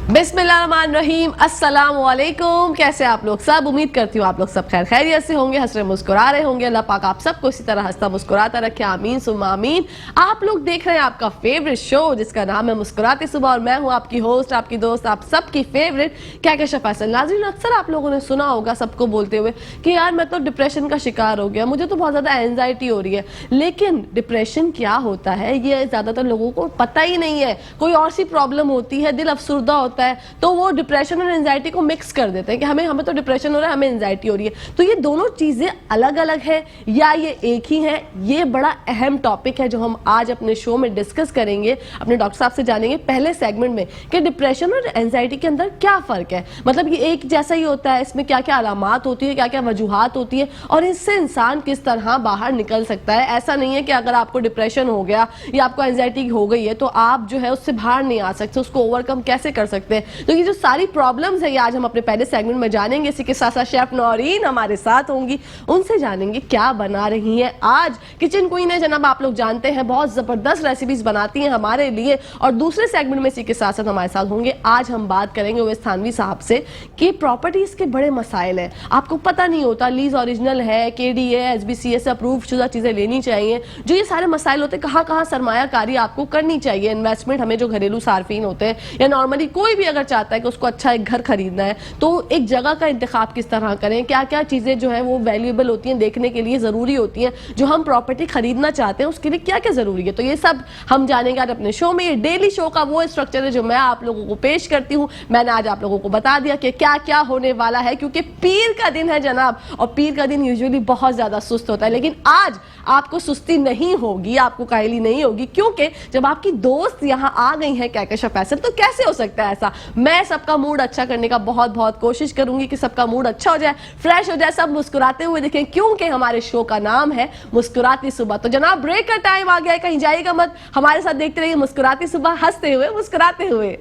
बिस्मिल्लाहिर्रहमानिर्रहीम, अस्सलाम वालेकुम। कैसे आप लोग सब? उम्मीद करती हूँ आप लोग सब खैर खैरियत से होंगे, हंस रहे मुस्कुरा रहे होंगे। अल्लाह पाक आप सबको इसी तरह हंसता मुस्कुराता रखे, आमीन सुम्मा आमीन। आप लोग देख रहे हैं आपका फेवरेट शो जिसका नाम है मुस्कुराती सुबह, और मैं हूँ आपकी होस्ट, आपकी दोस्त, आप सबकी फेवरेट कहकशा फैसल। नाज़रीन, अक्सर आप लोगों ने सुना होगा सबको बोलते हुए कि यार मैं तो डिप्रेशन का शिकार हो गया, मुझे तो बहुत ज़्यादा एंजाइटी हो रही है। लेकिन डिप्रेशन क्या होता है ये ज़्यादातर लोगों को पता ही नहीं है। कोई और सी प्रॉब्लम होती है, दिल अफसुर्दा होता है, तो वो डिप्रेशन और एंजाइटी को मिक्स कर देते हैं कि हमें तो डिप्रेशन हो रहा है, हमें एंजाइटी हो रही है। तो ये दोनों चीजें अलग अलग है या ये एक ही है? ये बड़ा अहम टॉपिक है जो हम आज अपने शो में डिस्कस करेंगे, अपने डॉक्टर साहब से जानेंगे पहले सेगमेंट में कि डिप्रेशन और एंजाइटी के अंदर क्या फर्क है। मतलब ये एक जैसा ही होता है, इसमें क्या क्या अलामात होती है, क्या क्या वजूहात होती है, और इससे इंसान किस तरह बाहर निकल सकता है। ऐसा नहीं है कि अगर आपको डिप्रेशन हो गया या आपको एंजाइटी हो गई है तो आप जो है उससे बाहर नहीं आ सकते, उसको ओवरकम कैसे कर सकते हैं। तो ये जो सारी प्रॉब्लम्स है ये आज हम अपने पहले सेगमेंट में जानेंगे। इसी के साथ साथ शेफ नौरीन हमारे साथ होंगी, उनसे जानेंगे क्या बना रही हैं आज। किचन क्वीन है जनाब, आप लोग जानते हैं बहुत जबरदस्त रेसिपीज बनाती हैं हमारे लिए। और दूसरे सेगमेंट में इसी के साथ साथ हमारे साथ होंगे, आज हम बात करेंगे उवैस थानवी साहब से कि प्रॉपर्टीज के बड़े मसाइल हैं। आपको पता नहीं होता लीज ओरिजिनल है, केडीए, एसबीसीए से अप्रूव शुदा चीजें लेनी चाहिए। जो ये सारे मसाइल होते हैं, कहाँ कहाँ सरमायाकारी आपको करनी चाहिए, इन्वेस्टमेंट हमें जो घरेलू सार्फिन होते हैं या नॉर्मली कोई भी अगर चाहता है कि उसको अच्छा एक घर खरीदना है तो एक जगह का इंतखाब किस तरह करें, क्या क्या चीजें जो है वो वैल्यूएबल होती हैं, देखने के लिए जरूरी होती हैं, जो हम प्रॉपर्टी खरीदना चाहते हैं उसके लिए क्या क्या जरूरी है। तो ये सब हम जानेंगे आज अपने शो में। ये डेली शो का वो स्ट्रक्चर है जो मैं आप लोगों को पेश करती हूँ। मैंने आज आप लोगों को बता दिया कि क्या क्या होने वाला है, क्योंकि पीर का दिन है जनाब, और पीर का दिन यूजुअली बहुत ज्यादा सुस्त होता है। लेकिन आज आपको सुस्ती नहीं होगी, आपको कायली नहीं होगी, क्योंकि जब आपकी दोस्त यहाँ आ गई है कहकशा फैसल, तो कैसे हो सकता है ऐसा। मैं सबका मूड अच्छा करने का बहुत बहुत कोशिश करूंगी कि सबका मूड अच्छा हो जाए, फ्रेश हो जाए, सब मुस्कुराते हुए दिखें, क्योंकि हमारे शो का नाम है मुस्कुराती सुबह। तो जनाब ब्रेक का टाइम आ गया है, कहीं जाइएगा मत, हमारे साथ देखते रहिए मुस्कुराती सुबह, हंसते हुए मुस्कुराते हुए।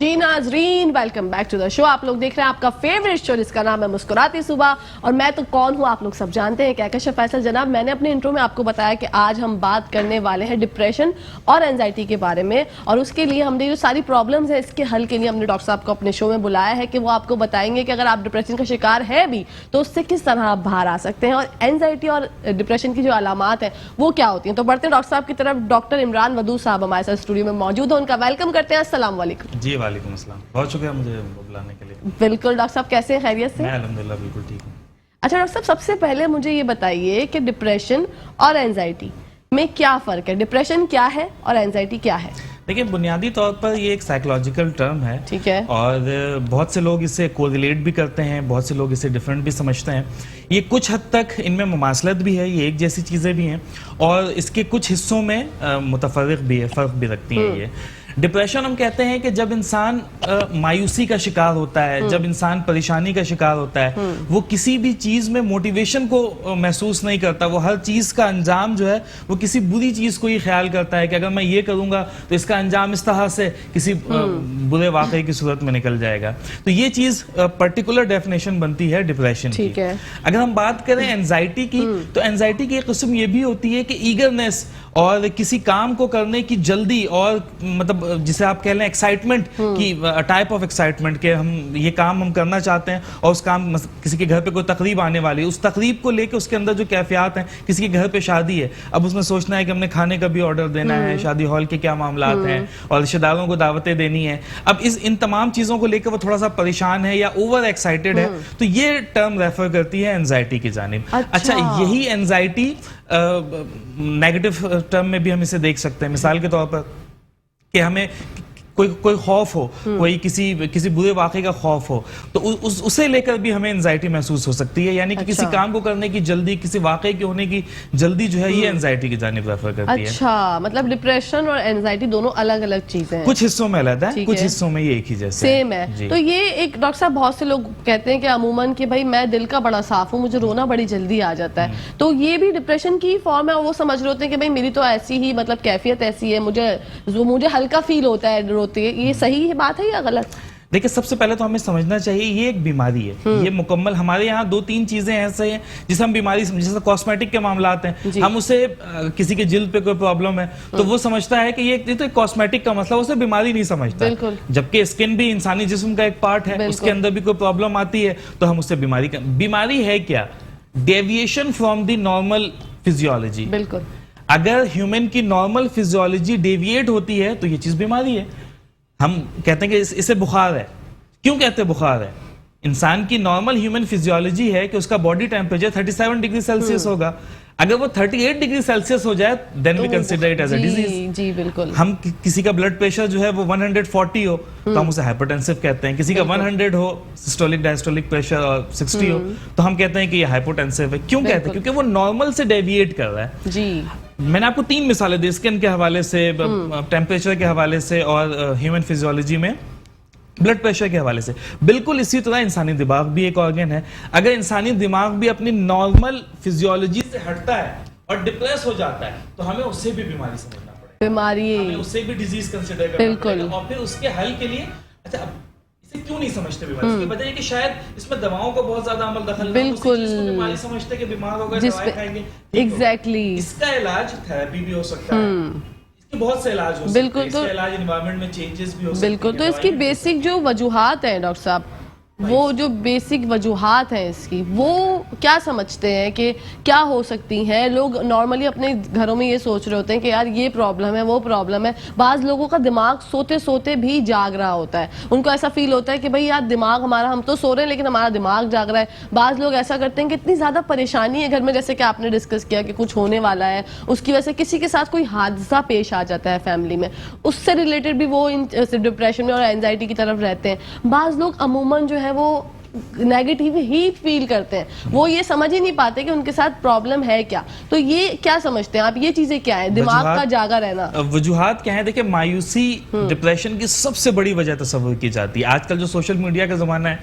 जी नाजरीन, welcome back to the show. आप लोग देख रहे हैं आपका फेवरेट शो जिसका नाम है मुस्कुराती सुबह, और मैं तो कौन हूँ आप लोग सब जानते हैं, कहकशा फैसल। जनाब मैंने अपने इंट्रो में आपको बताया कि आज हम बात करने वाले हैं डिप्रेशन और एंजाइटी के बारे में, और उसके लिए हमने जो सारी प्रॉब्लम्स है इसके हल के लिए हमने डॉक्टर साहब को अपने शो में बुलाया है कि वो आपको बताएंगे कि अगर आप डिप्रेशन का शिकार है भी तो उससे किस तरह आप बाहर आ सकते हैं, और एंजाइटी और डिप्रेशन की जो अलामात है वो क्या होती हैं। तो बढ़ते डॉक्टर साहब की तरफ, डॉक्टर इमरान वदूद साहब हमारे साथ स्टूडियो में मौजूद है, उनका वेलकम करते हैं। अस्सलाम वालेकुम। जी वालेकुम अस्सलाम, बहुत शुक्रिया मुझे बुलाने के लिए। बिल्कुल डॉक्टर साहब, कैसे हैं, खैरियत से? मैं अल्हम्दुलिल्लाह बिल्कुल ठीक हूँ। अच्छा डॉक्टर साहब, सबसे पहले मुझे ये बताइए कि डिप्रेशन और एंजाइटी में क्या फर्क है, डिप्रेशन क्या है और एंजाइटी क्या है? देखिए, बुनियादी तौर पर ये एक साइकोलॉजिकल टर्म है, ठीक है, और बहुत से लोग इसे कोरिलेट भी करते हैं, बहुत से लोग इसे डिफरेंट भी समझते हैं। ये कुछ हद तक इनमें मुमासलत भी है, ये एक जैसी चीज़ें भी हैं, और इसके कुछ हिस्सों में मुतफर्रिक भी है, फ़र्क भी रखती हैं। ये डिप्रेशन हम कहते हैं कि जब इंसान मायूसी का शिकार होता है, जब इंसान परेशानी का शिकार होता है, वो किसी भी चीज में मोटिवेशन को महसूस नहीं करता, वो हर चीज का अंजाम जो है वो किसी बुरी चीज को ही ख्याल करता है कि अगर मैं ये करूंगा तो इसका अंजाम इस तरह से किसी बुरे वाकये की सूरत में निकल जाएगा। तो ये चीज पर्टिकुलर डेफिनेशन बनती है डिप्रेशन की। अगर हम बात करें एंजाइटी की, तो एंजाइटी की एक किस्म ये भी होती है कि ईगरनेस और किसी काम को करने की जल्दी, और मतलब जिसे आप कह लें एक्साइटमेंट की, टाइप ऑफ एक्साइटमेंट के हम ये काम हम करना चाहते हैं, और उस काम किसी के घर पे कोई तकरीब आने वाली है, उस तकरीब को लेके उसके अंदर जो कैफियत हैं, किसी के घर पे शादी है, अब उसमें सोचना है कि हमने खाने का भी ऑर्डर देना है, शादी हॉल के क्या मामलात हैं, और रिश्तेदारों को दावतें देनी है। अब इन तमाम चीजों को लेकर वो थोड़ा सा परेशान है या ओवर एक्साइटेड है, तो ये टर्म रेफर करती है एंजाइटी की जानिब। अच्छा, यही एंजाइटी नेगेटिव टर्म में भी हम इसे देख सकते हैं। मिसाल के तौर पर कि हमें कोई खौफ हो, कोई किसी बुरे वाक़े का खौफ हो, तो उसे लेकर भी हमें एंजाइटी महसूस हो सकती है। यानी कि किसी काम को करने की जल्दी, किसी वाक़े के होने की जल्दी जो है, ये एंजाइटी की जानिब रेफर करती है। अच्छा, मतलब डिप्रेशन और एंजाइटी दोनों अलग अलग चीजें हैं, कुछ हिस्सों में अलग है, कुछ हिस्सों में ये एक ही जैसे सेम है। तो ये एक डॉक्टर साहब, बहुत से लोग कहते हैं कि अमूमन कि भाई मैं दिल का बड़ा साफ हूँ, मुझे रोना बड़ी जल्दी आ जाता है, तो ये भी डिप्रेशन की फॉर्म है। वो समझ रहे होते हैं कि भाई मेरी तो ऐसी ही मतलब कैफियत ऐसी है, मुझे हल्का फील होता है, ये सही बात है या गलत? देखिए सबसे पहले तो हमें समझना चाहिए ये एक बीमारी है, ये मुकम्मल हमारे यहाँ 2-3 चीजें ऐसे हैं जिसे हम बीमारी जैसे कॉस्मेटिक के मामलात हैं, हम उसे किसी के जिल्द पे कोई प्रॉब्लम है तो वो समझता है कि ये तो एक कॉस्मेटिक का मसला, उसे बीमारी नहीं समझता है। जबकि स्किन भी इंसानी जिस्म का एक पार्ट है, उसके अंदर भी कोई प्रॉब्लम आती है तो हम उससे बीमारी है क्या? Deviation from the normal physiology. बिल्कुल, अगर ह्यूमन की नॉर्मल फिजियोलॉजी डेविएट होती है तो ये चीज बीमारी है। हम कहते हैं कि इसे बुखार है। क्यों कहते हैं बुखार है? इंसान की नॉर्मल ह्यूमन फिजियोलॉजी है कि उसका बॉडी टेम्परेचर 37 डिग्री सेल्सियस होगा। अगर वो 38 डिग्री सेल्सियस हो जाए then we consider it as a disease. जी बिल्कुल। हम किसी का ब्लड प्रेशर जो है वो 140 हो तो हम उसे हाइपरटेंसिव कहते हैं। किसी का 100 हो सिस्टोलिक डायस्टोलिक प्रेशर और 60 हो तो हम कहते हैं कि ये हाइपोटेंसिव है। क्यों कहते हैं? क्योंकि वो नॉर्मल से डेविएट कर रहा है। जी मैंने आपको 3 मिसालें दी, स्किन के हवाले से, टेम्परेचर के हवाले से और ह्यूमन फिजियोलॉजी में ब्लड प्रेशर के हवाले से। बिल्कुल इसी तरह इंसानी दिमाग भी एक ऑर्गन है। अगर इंसानी दिमाग भी अपनी नॉर्मल फिजियोलॉजी से हटता है और डिप्रेस हो जाता है तो हमें उससे भी बीमारी समझना पड़ेगा, बीमारी, हमें उससे भी डिजीज कंसिडर करना पड़ेगा। और फिर उसके हल के लिए अच्छा इसे क्यों नहीं समझते बीमारी? इसकी वजह है कि शायद इसमें दवाओं का बहुत ज्यादा अमल दखल है। बिल्कुल, बीमारी समझते कि बीमार हो गए दवाई खाएंगे, एग्जैक्टली। इसका इलाज थेरेपी भी हो सकता है, बहुत से इलाज हो सकते बिल्कुल, हैं, इसका इलाज एनवायरनमेंट में चेंजेस भी हो सकते हैं। बिल्कुल, तो इसकी बेसिक जो वजूहात हैं डॉक्टर साहब, वो जो बेसिक वजूहात हैं इसकी, वो क्या समझते हैं कि क्या हो सकती हैं? लोग नॉर्मली अपने घरों में ये सोच रहे होते हैं कि यार ये प्रॉब्लम है, वो प्रॉब्लम है। बाज़ लोगों का दिमाग सोते सोते भी जाग रहा होता है, उनको ऐसा फील होता है कि भाई यार दिमाग हमारा, हम तो सो रहे हैं लेकिन हमारा दिमाग जाग रहा है। बाज़ लोग ऐसा करते हैं कि इतनी ज़्यादा परेशानी है घर में, जैसे कि आपने डिस्कस किया कि कुछ होने वाला है, उसकी वजह से किसी के साथ कोई हादसा पेश आ जाता है फैमिली में, उससे रिलेटेड भी वो इन डिप्रेशन में और एंजाइटी की तरफ रहते हैं। बाज़ लोग अमूमन जो है वो नेगेटिव ही फील करते हैं, वो ये समझ ही नहीं पाते कि उनके साथ प्रॉब्लम है क्या। तो ये क्या समझते हैं आप, ये चीजें क्या है दिमाग का जागा रहना? वजूहात क्या है? देखिए मायूसी डिप्रेशन की सबसे बड़ी वजह तस्वुर की जाती है। आजकल जो सोशल मीडिया का जमाना है,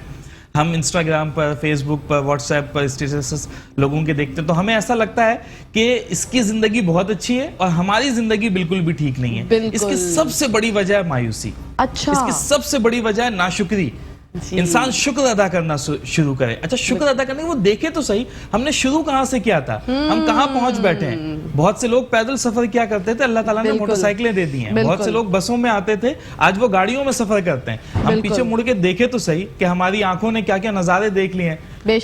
हम इंस्टाग्राम पर, फेसबुक पर, व्हाट्सएप पर स्टेटस लोगों के देखते हैं तो हमें ऐसा लगता है कि इसकी जिंदगी बहुत अच्छी है और हमारी जिंदगी बिल्कुल भी ठीक नहीं है। इसकी सबसे बड़ी वजह है मायूसी। अच्छा, इसकी सबसे बड़ी वजह है नाशुक्री। इंसान शुक्र अदा करना शुरू करे। अच्छा शुक्र अदा करने वो देखे तो सही, हमने शुरू कहां से किया था, हम कहां पहुंच बैठे हैं। बहुत से लोग पैदल सफर किया करते थे, अल्लाह ताला ने मोटरसाइकिलें दे दी हैं। बहुत से लोग बसों में आते थे, आज वो गाड़ियों में सफर करते हैं। हम पीछे मुड़ के देखे तो सही कि हमारी आंखों ने क्या क्या नजारे देख लिए हैं,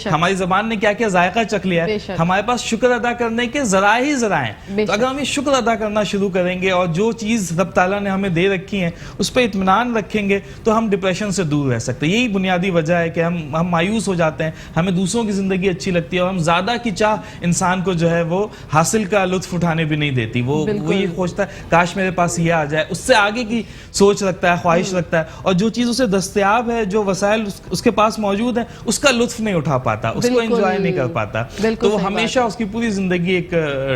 हमारी जबान ने क्या क्या जायका चख लिया है। हमारे पास शुक्र अदा करने के जरा ही जरा हैं। तो अगर हम ये शुक्र अदा करना शुरू करेंगे और जो चीज रब ताला ने हमें दे रखी है उस पर इत्मीनान रखेंगे तो हम डिप्रेशन से दूर रह सकते हैं। यही बुनियादी वजह है कि हम मायूस हो जाते हैं, हमें दूसरों की जिंदगी अच्छी लगती है और हम ज्यादा की चाह इंसान को जो है वो हासिल का लुत्फ उठाने भी नहीं देती। वो ये सोचता है काश मेरे पास ये आ जाए, उससे आगे की सोच रखता है, ख्वाहिश रखता है और जो चीज उसे दस्तयाब है, जो वसाइल उसके पास मौजूद है, उसका लुत्फ नहीं उठा पाता, उसको एंजॉय नहीं कर पाता, तो वो हमेशा उसकी पूरी जिंदगी एक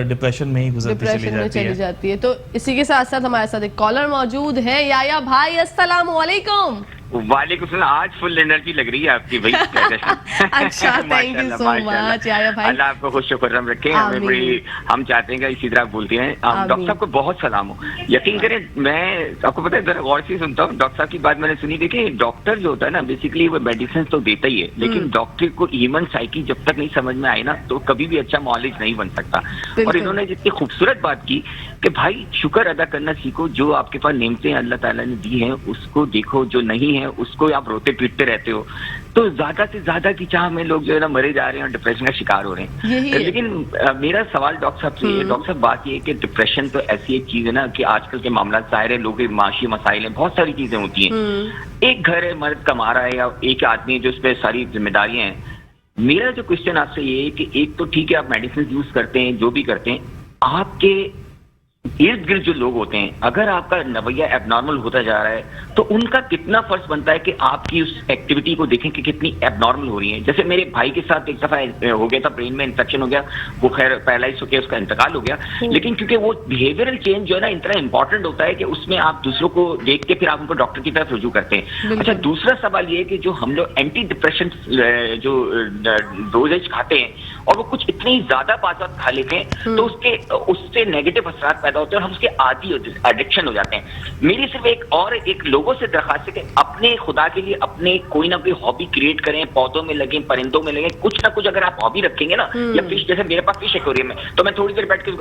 डिप्रेशन में ही गुजरती चली जाती है। तो इसी के साथ साथ हमारे साथ एक कॉलर मौजूद है। याया भाई अस्सलाम वालेकुम। वालेकुम सलाम। आज फुल एनर्जी लग रही है आपकी भाई। अच्छा, थैंक यू सो मच याया भाई। अल्लाह आपको खुश खुर्रम रखे। हमें बड़ी, हम चाहते हैं कि इसी तरह बोलते हैं। डॉक्टर साहब को बहुत सलाम हो। यकीन करें मैं आपको पता है, जरा गौर से सुनता हूँ डॉक्टर साहब की बात मैंने सुनी। देखिए डॉक्टर जो होता है ना, बेसिकली वो मेडिसिन तो देता ही है, लेकिन डॉक्टर को ह्यूमन साइकी जब तक नहीं समझ में आए ना तो कभी भी अच्छा मॉलेज नहीं बन सकता। और इन्होंने जितनी खूबसूरत बात की कि भाई शुक्र अदा करना सीखो, जो आपके पास नेमतें अल्लाह ताला ने दी हैं उसको देखो, जो नहीं है उसको आप रोते पीटते रहते हो। तो ज्यादा से ज्यादा की चाह में लोग जो है ना मरे जा रहे हैं और डिप्रेशन का शिकार हो रहे हैं। लेकिन मेरा सवाल डॉक्टर साहब से, डॉक्टर साहब बात ये है कि डिप्रेशन तो ऐसी एक चीज है ना कि आजकल के मामला जाहिर है, लोगों के माशी मसाइल हैं, बहुत सारी चीजें होती हैं। एक घर है, मर्द कमा रहा है या एक आदमी जो उस पर सारी जिम्मेदारियां हैं। मेरा जो क्वेश्चन आपसे ये है कि एक तो ठीक है आप मेडिसिन यूज करते हैं, जो भी करते हैं, आपके इर्द गिर्द जो लोग होते हैं, अगर आपका नवैया एबनॉर्मल होता जा रहा है तो उनका कितना फर्ज बनता है कि आपकी उस एक्टिविटी को देखें कि कितनी एबनॉर्मल हो रही है। जैसे मेरे भाई के साथ एक दफा हो गया था, ब्रेन में इन्फेक्शन हो गया, वो खैर पैरालाइज होकर उसका इंतकाल हो गया। लेकिन क्योंकि वो बिहेवियरल चेंज जो है ना इतना इंपॉर्टेंट होता है कि उसमें आप दूसरों को देख के फिर आप उनको डॉक्टर की तरफ रुजू करते हैं। अच्छा, दूसरा सवाल ये है कि जो हम लोग एंटी डिप्रेशन जो डोजेज खाते हैं और वो कुछ इतनी ज्यादा बात खा लेते हैं तो उससे नेगेटिव असरात पैदा پیدا ہوتے ہیں اور ہم اس کے عادی ایڈکشن ہو جاتے ہیں. میری صرف ایک لوگوں سے درخواست ہے کہ اپنے خدا کے لیے اپنے کوئی نہ کوئی ہابی کریٹ کریں, پودوں میں لگیں, پرندوں میں لگیں, کچھ نہ کچھ اگر آپ ہابی رکھیں گے نا, یا فش, جیسے میرے پاس فش ایکویریم ہے تو میں تھوڑی دیر بیٹھ کے,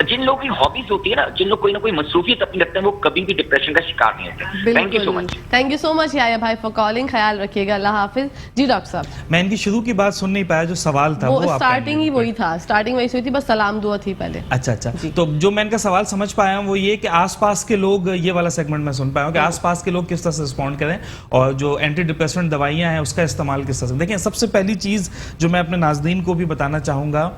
جن لوگوں کی ہابیز ہوتی ہے نا, جن لوگ کوئی نہ کوئی مصروفیت اپنی رکھتے ہیں, وہ کبھی بھی ڈپریشن کا شکار نہیں ہوتے. Thank you so much. Thank you so much Yahya بھائی فار کالنگ. خیال رکھیے گا, اللہ حافظ. جی ڈاکٹر صاحب, میں ان کی شروع کی بات سن نہیں پایا, جو سوال تھا وہ اسٹارٹنگ ہی وہی تھا, اسٹارٹنگ وہی تھی, بس سلام دعا تھی پہلے. اچھا, تو جو میں ان کا سوال سمجھ پایا ہوں وہ یہ کہ آس پاس کے لوگ, یہ والا سیگمنٹ میں سن پایا ہوں کہ آس پاس کے لوگ کس طرح سے رسپونڈ کریں, اور جو اینٹی ڈپریسنٹ دوائیاں ہیں اس کا استعمال کس طرح سے. دیکھیں, سب سے پہلی چیز جو میں اپنے ناظرین کو بھی بتانا چاہوں گا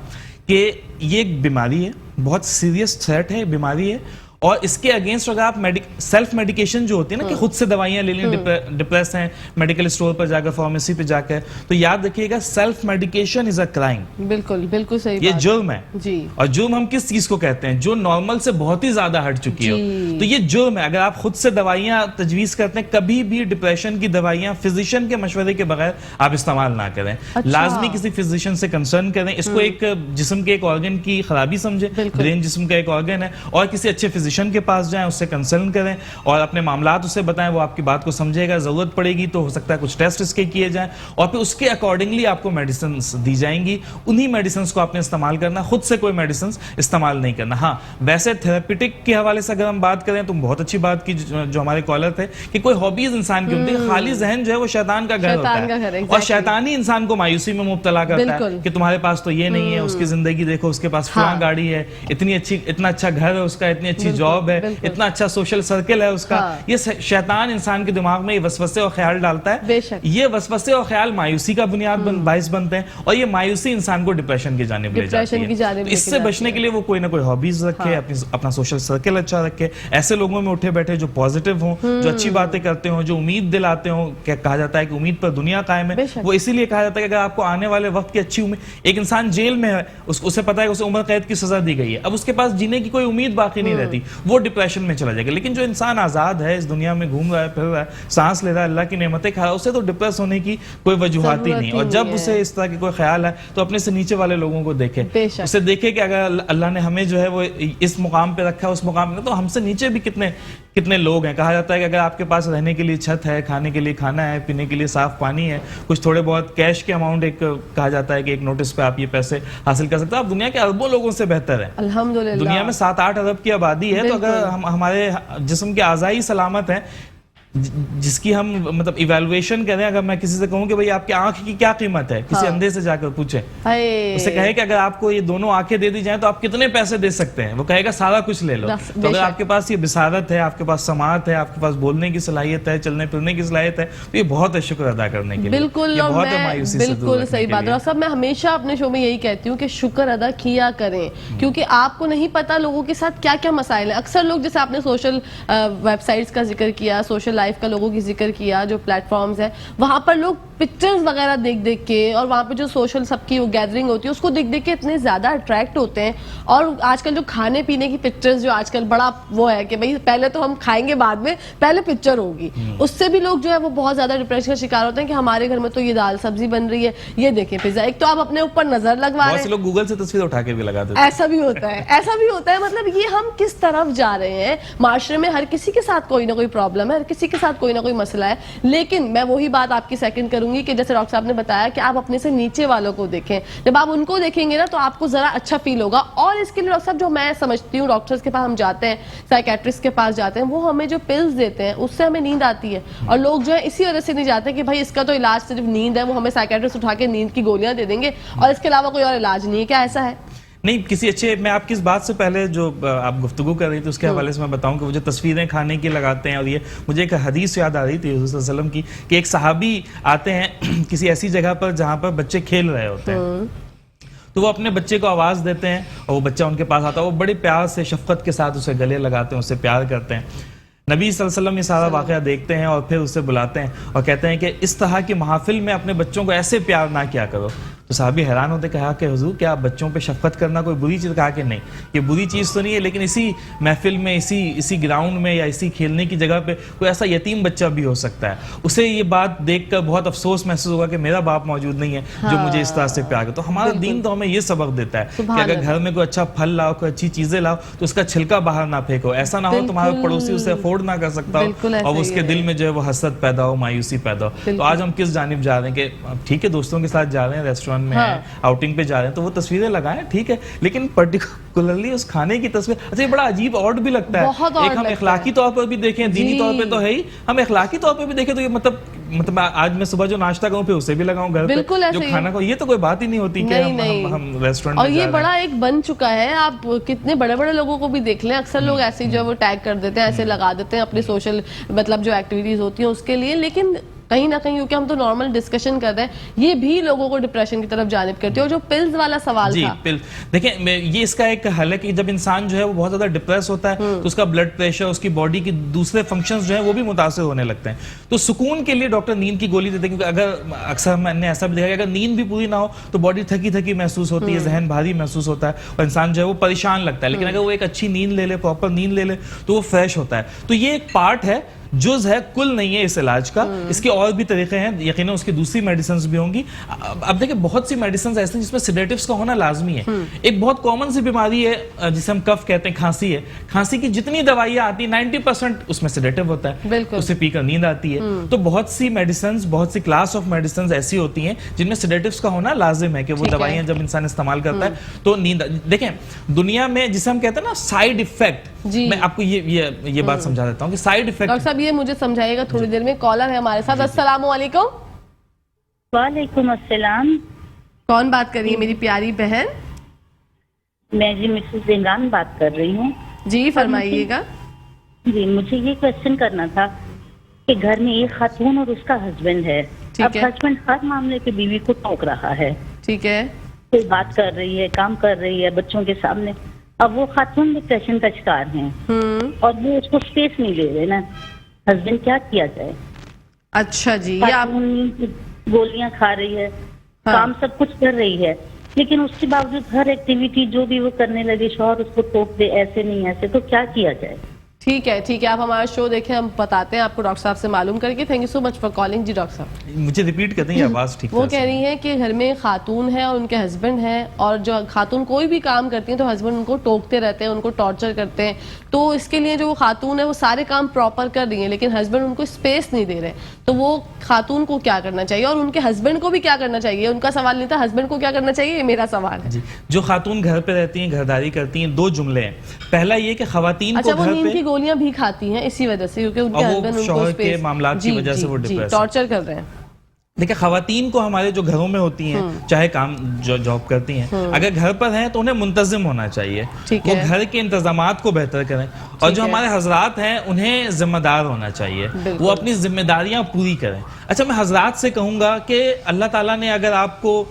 کہ یہ ایک بیماری ہے, بہت سیریس تھریٹ ہے, بیماری ہے, اور اس کے اگینسٹ اگر آپ سیلف میڈیکیشن جو ہوتی ہے نا کہ خود سے دوائیاں لے لیں, ڈپریس ہیں, میڈیکل اسٹور پر جا کر, فارمیسی پہ جا کر, تو یاد رکھیے گا self medication is a crime. بالکل بالکل صحیح, یہ جرم ہے. جی, اور جرم ہم کس چیز کو کہتے ہیں؟ جو نارمل سے بہت ہی زیادہ ہٹ چکی ہو, تو یہ جرم ہے. اگر آپ خود سے دوائیاں تجویز کرتے ہیں, کبھی بھی ڈپریشن کی دوائیاں فزیشین کے مشورے کے بغیر آپ استعمال نہ کریں. لازمی کسی فزیشین سے کنسرن کریں. اس کو ایک جسم کے ایک آرگن کی خرابی سمجھے, برین جسم کا ایک آرگن ہے, اور کسی اچھے فزیشین کے پاس جائیں, اس سے کنسلٹ کریں اور اپنے معاملات اسے بتائیں, وہ آپ کی بات کو سمجھے گا. ضرورت پڑے گی تو ہو سکتا ہے کچھ ٹیسٹ اس کے کیے جائیں, اور پھر اس کے اکارڈنگلی آپ کو میڈیسنز دی جائیں گی. انہی میڈیسنز کو آپ نے استعمال کرنا, خود سے کوئی میڈیسنز استعمال نہیں کرنا. ہاں, ویسے تھراپیوٹک کے حوالے سے اگر ہم بات کریں تو بہت اچھی بات کی جو ہمارے کالر تھے کہ کوئی ہابیز انسان کی ہوتی ہے. خالی ذہن جو ہے وہ شیطان کا گھر ہوتا ہے, اور شیطان ہی انسان کو مایوسی میں مبتلا کرتا ہے کہ تمہارے پاس تو یہ نہیں ہے, اس کی زندگی دیکھو, اس کے پاس فلاں گاڑی ہے, اتنا اچھا گھر ہے اس کا, اتنی اچھی جاب ہے, اتنا اچھا سوشل سرکل ہے اس کا. یہ شیطان انسان کے دماغ میں یہ وسوسے اور خیال ڈالتا ہے. یہ وسوسے اور خیال مایوسی کا بنیاد باعث بنتے ہیں, اور یہ مایوسی انسان کو ڈپریشن کی جانب لے جاتی ہے. اس سے بچنے کے لیے وہ کوئی نہ کوئی ہابیز رکھے, اپنا سوشل سرکل اچھا رکھے, ایسے لوگوں میں اٹھے بیٹھے جو پازیٹیو ہوں, جو اچھی باتیں کرتے ہوں, جو امید دلاتے ہوں. کہا جاتا ہے کہ امید پر دنیا قائم ہے. وہ اسی لیے کہا جاتا ہے کہ اگر آپ کو آنے والے وقت کی اچھی امید, ایک انسان جیل میں ہے, اسے پتا ہے کہ اسے عمر قید کی سزا دی گئی ہے, اب اس کے پاس جینے کی کوئی امید باقی نہیں رہتی, وہ ڈپریشن میں چلا جائے گا. لیکن جو انسان آزاد ہے, اس دنیا میں گھوم رہا ہے, پھر رہا ہے, سانس لے رہا ہے, اللہ کی نعمتیں کھا رہا ہے, اسے تو ڈپریس ہونے کی کوئی وجوہات ہی نہیں. اور جب اسے اس طرح کی کوئی خیال ہے تو اپنے سے نیچے والے لوگوں کو دیکھے, اسے دیکھے کہ اگر اللہ نے ہمیں جو ہے وہ اس مقام پہ رکھا ہے, اس مقام پہ, تو ہم سے نیچے بھی کتنے لوگ ہیں. کہا جاتا ہے کہ اگر آپ کے پاس رہنے کے لیے چھت ہے, کھانے کے لیے کھانا ہے, پینے کے لیے صاف پانی ہے, کچھ تھوڑے بہت کیش کے اماؤنٹ, ایک کہا جاتا ہے کہ ایک نوٹس پہ آپ یہ پیسے حاصل کر سکتے ہیں, آپ دنیا کے اربوں لوگوں سے بہتر ہیں. الحمدللہ دنیا میں 7-8 ارب کی آبادی ہے, تو اگر ہمارے جسم کے اعضائی سلامت ہیں, جس کی ہم مطلب ایویلویشن کریں, اگر میں کسی سے کہوں کہ بھئی آپ کی آنکھ کی کیا قیمت ہے, کسی اندھے سے جا کر پوچھیں, اسے کہے کہ اگر آپ کو یہ دونوں آنکھیں دے دی جائیں تو آپ کتنے پیسے دے سکتے ہیں, وہ کہے گا سارا کچھ لے لو. تو اگر آپ کے پاس یہ بصارت ہے, آپ کے پاس سماعت ہے, آپ کے پاس بولنے کی صلاحیت ہے, چلنے پھرنے کی صلاحیت ہے, تو یہ بہت ہے شکر ادا کرنے کے لیے. بالکل, بالکل صحیح بات ہے. اور صاحب, میں ہمیشہ اپنے شو میں یہی کہتی ہوں کہ شکر ادا کیا کریں, کیونکہ آپ کو نہیں پتا لوگوں کے ساتھ کیا کیا مسائل ہیں. اکثر لوگ, جیسے آپ نے سوشل ویب سائٹس کا ذکر کیا, سوشل لائف کا لوگوں کی ذکر کیا, جو پلیٹ فارمز ہیں, وہاں پر لوگ پکچرز وغیرہ دیکھ کے, اور وہاں پہ جو سوشل سب کی وہ گیدرنگ ہوتی ہے, اس کو دیکھ کے اتنے زیادہ اٹریکٹ ہوتے ہیں. اور آج کل جو کھانے پینے کی پکچرز, جو آج کل بڑا وہ ہے کہ بھئی پہلے تو ہم کھائیں گے, بعد میں پہلے پکچر ہوگی, اس سے بھی لوگ جو ہے وہ بہت زیادہ ڈپریشن کا شکار ہوتے ہیں کہ ہمارے گھر میں تو یہ دال سبزی بن رہی ہے, یہ دیکھیں پیزا. ایک تو آپ اپنے اوپر نظر لگوا رہے ہیں, بہت سے لوگ گوگل سے تصویر اٹھا کے بھی لگا دیتے ہیں. ایسا بھی ہوتا ہے. مطلب یہ ہم کس طرف جا رہے ہیں. معاشرے میں ہر کسی کے ساتھ کوئی نہ کوئی پرابلم ہے, ہر کسی کے ساتھ کوئی نہ کوئی مسئلہ ہے. لیکن میں وہی بات آپ کی سیکنڈ کروں گی کہ جیسے ڈاکٹر صاحب نے بتایا کہ آپ اپنے سے نیچے والوں کو دیکھیں. جب آپ ان کو دیکھیں گے نا تو آپ کو ذرا اچھا فیل ہوگا. اور اس کے لیے ڈاکٹر صاحب, جو میں سمجھتی ہوں, ڈاکٹرز کے پاس ہم جاتے ہیں, سائیکیٹرسٹ کے پاس جاتے ہیں, وہ ہمیں جو پلز دیتے ہیں اس سے ہمیں نیند آتی ہے. اور لوگ جو ہے اسی وجہ سے نہیں جاتے کہ بھائی اس کا تو علاج صرف نیند ہے, وہ ہمیں سائیکیٹرسٹ اٹھا کے نیند کی گولیاں دے دیں گے اور اس کے علاوہ کوئی اور علاج نہیں ہے. کیا ایسا ہے؟ نہیں, کسی اچھے, میں آپ کی اس بات سے پہلے جو آپ گفتگو کر رہی تھی اس کے حوالے سے میں بتاؤں کہ وہ جو تصویریں کھانے کی لگاتے ہیں, اور یہ مجھے ایک حدیث یاد آ رہی تھی حضور صلی اللہ علیہ وسلم کی, کہ ایک صحابی آتے ہیں کسی ایسی جگہ پر جہاں پر بچے کھیل رہے ہوتے ہیں, تو وہ اپنے بچے کو آواز دیتے ہیں, اور وہ بچہ ان کے پاس آتا ہے, وہ بڑے پیار سے, شفقت کے ساتھ اسے گلے لگاتے ہیں, اسے پیار کرتے ہیں. نبی صلی اللہ علیہ وسلم یہ سارا واقعہ دیکھتے ہیں اور پھر اسے بلاتے ہیں اور کہتے ہیں کہ اس طرح کی محافل میں اپنے بچوں کو ایسے پیار نہ کیا کرو. تو صحابی حیران ہوتے, کہا کہ حضور کیا بچوں پہ شفقت کرنا کوئی بری چیز؟ کہا کہ نہیں, یہ بری چیز تو نہیں ہے, لیکن اسی محفل میں, اسی گراؤنڈ میں یا اسی کھیلنے کی جگہ پہ کوئی ایسا یتیم بچہ بھی ہو سکتا ہے, اسے یہ بات دیکھ کر بہت افسوس محسوس ہوگا کہ میرا باپ موجود نہیں ہے جو مجھے اس طرح سے پیار کرے. تو ہمارا دین تو ہمیں یہ سبق دیتا ہے کہ اگر گھر میں کوئی اچھا پھل لاؤ, کوئی اچھی چیزیں لاؤ, تو اس کا چھلکا باہر نہ پھینکو. ایسا نہ ہو تمہارا پڑوسی اسے افورڈ نہ کر سکتا ہو اور اس کے دل میں جو ہے وہ حسد پیدا ہو, مایوسی پیدا ہو. تو آج ہم کس جانب جا رہے ہیں کہ ٹھیک ہے دوستوں کے ساتھ جا رہے ہیں, ریسٹورینٹ میں آؤٹنگ پہ جا رہے ہیں, تو وہ تصویریں لگائیں, ٹھیک ہے, لیکن پرٹیکولرلی اس کھانے کی تصویر, اچھا یہ بڑا عجیب آڈ بھی لگتا ہے. ایک ہم اخلاقی طور پر بھی دیکھیں, دینی طور پہ تو ہے ہی, ہم اخلاقی طور پہ بھی دیکھیں تو یہ مطلب آج میں صبح جو ناشتہ کروں پھر اسے بھی لگاؤں گھر پہ, جو کھانا کو, یہ تو کوئی بات ہی نہیں ہوتی کہ ہم ریسٹورینٹ. اور یہ بڑا ایک بن چکا ہے, آپ کتنے بڑے بڑے لوگوں کو بھی دیکھ لیں, اکثر لوگ ایسے جو وہ ٹیگ کر دیتے ہیں, ایسے لگا دیتے ہیں اپنی سوشل مطلب جو ایکٹیویٹیز ہوتی ہیں اس کے لیے, لیکن کہیں نہ کہیں کیونکہ ہم تو نارمل ڈسکشن کر رہے ہیں, یہ بھی لوگوں کو ڈپریشن کی طرف جانب کرتی ہے. اور جو پلز والا سوال تھا, دیکھیں یہ اس کا ایک حل ہے کہ جب انسان جو ہے وہ بہت زیادہ ڈپریس ہوتا ہے تو اس کا بلڈ پریشر, اس کی باڈی کی دوسرے فنکشنز جو ہیں وہ بھی متاثر ہونے لگتے ہیں. تو سکون کے لیے ڈاکٹر نیند کی گولی دیتے ہیں, کیونکہ اگر اکثر میں نے ایسا بھی دیکھا کہ اگر نیند بھی پوری نہ ہو تو باڈی تھکی تھکی محسوس ہوتی ہے, ذہن بھاری محسوس ہوتا ہے اور انسان جو ہے وہ پریشان لگتا ہے. لیکن اگر وہ ایک اچھی نیند لے لے, پراپر نیند لے لے, تو وہ فریش ہوتا ہے. تو یہ ایک پارٹ ہے, جز ہے, کل نہیں ہے اس علاج کا. اس کے اور بھی طریقے ہیں, یقیناً اس کی دوسری میڈیسنز بھی ہوں گی. اب دیکھیں بہت سی میڈیسنز ایسے ہیں جس میں سیڈیٹیوز کا ہونا لازمی ہے. ایک بہت کامن سی بیماری ہے جسے ہم کف کہتے ہیں, کھانسی ہے. کھانسی کی جتنی دوائیاں آتی ہیں 90% اس میں سیڈیٹیو ہوتا ہے, اسے پی کر نیند آتی ہے. تو بہت سی میڈیسنز, بہت سی کلاس آف میڈیسنز ایسی ہوتی ہیں جن میں سیڈیٹیوز کا ہونا لازم ہے کہ وہ دوائیاں جب انسان استعمال کرتا ہے تو نیند. دیکھیں دنیا میں جسے ہم کہتے ہیں نا سائیڈ ایفیکٹ, میں آپ کو یہ بات سمجھا دیتا ہوں کہ سائیڈ ایفیکٹ. ڈاکٹر صاحب یہ مجھے سمجھائیے گا تھوڑی دیر میں, کالر ہے ہمارے ساتھ. السلام علیکم. وعلیکم السلام. کون بات کر رہی ہے میری پیاری بہن؟ میں جی مسز عمران بات کر رہی ہوں. جی فرمائیے گا. جی مجھے یہ کوشچن کرنا تھا کہ گھر میں ایک خاتون اور اس کا ہسبینڈ ہے. اب ہسبینڈ ہر معاملے پہ بیوی کو ٹوک رہا ہے, ٹھیک ہے, کوئی بات کر رہی ہے, کام کر رہی ہے بچوں کے سامنے. اب وہ خاتون ڈپریشن کا شکار ہیں اور وہ اس کو اسپیس نہیں دے رہے نا, ہسبینڈ کیا کیا جائے؟ اچھا جی, گولیاں کھا رہی ہے, کام سب کچھ کر رہی ہے, لیکن اس کے باوجود ہر ایکٹیویٹی جو بھی وہ کرنے لگے شوہر اس کو ٹوک دے, ایسے نہیں ایسے, تو کیا کیا جائے؟ ٹھیک ہے, آپ ہمارا شو دیکھیں, ہم بتاتے ہیں آپ کو ڈاکٹر صاحب سے معلوم کر کے. Thank you so much for calling. جی ڈاکٹر صاحب مجھے ریپیٹ کرتے ہیں آواز ٹھیک. وہ کہہ رہی ہیں کہ گھر میں خاتون ہے اور ان کے ہسبینڈ ہیں, اور جو خاتون کوئی بھی کام کرتی ہیں تو ہسبینڈ ان کو ٹوکتے رہتے ہیں, ان کو ٹارچر کرتے ہیں. تو اس کے لیے جو وہ خاتون ہے وہ سارے کام پراپر کر رہی ہیں, لیکن ہسبینڈ ان کو اسپیس نہیں دے رہے. تو وہ خاتون کو کیا کرنا چاہیے, اور ان کے ہسبینڈ کو بھی کیا کرنا چاہیے؟ ان کا سوال نہیں تھا, ہسبینڈ کو کیا کرنا چاہیے, یہ میرا سوال ہے. جو خاتون گھر پہ رہتی ہیں, گھرداری کرتی ہیں, 2 جملے ہیں. پہلا یہ کہ خواتین کو گھر پہ, وہ نیند کی گولیاں بھی کھاتی ہیں اسی وجہ سے, کیونکہ ان کے ہسبینڈ ان کو کے معاملات کی وجہ سے وہ ڈپریس ٹارچر کر رہے ہیں. دیکھیں خواتین کو ہمارے جو گھروں میں ہوتی ہیں, چاہے کام جو جاب کرتی ہیں, اگر گھر پر ہیں تو انہیں منتظم ہونا چاہیے, وہ گھر کے انتظامات کو بہتر کریں. اور جو ہمارے حضرات ہیں انہیں ذمہ دار ہونا چاہیے, وہ اپنی ذمہ داریاں پوری کریں. اچھا میں حضرات سے کہوں گا کہ اللہ تعالیٰ نے اگر آپ کو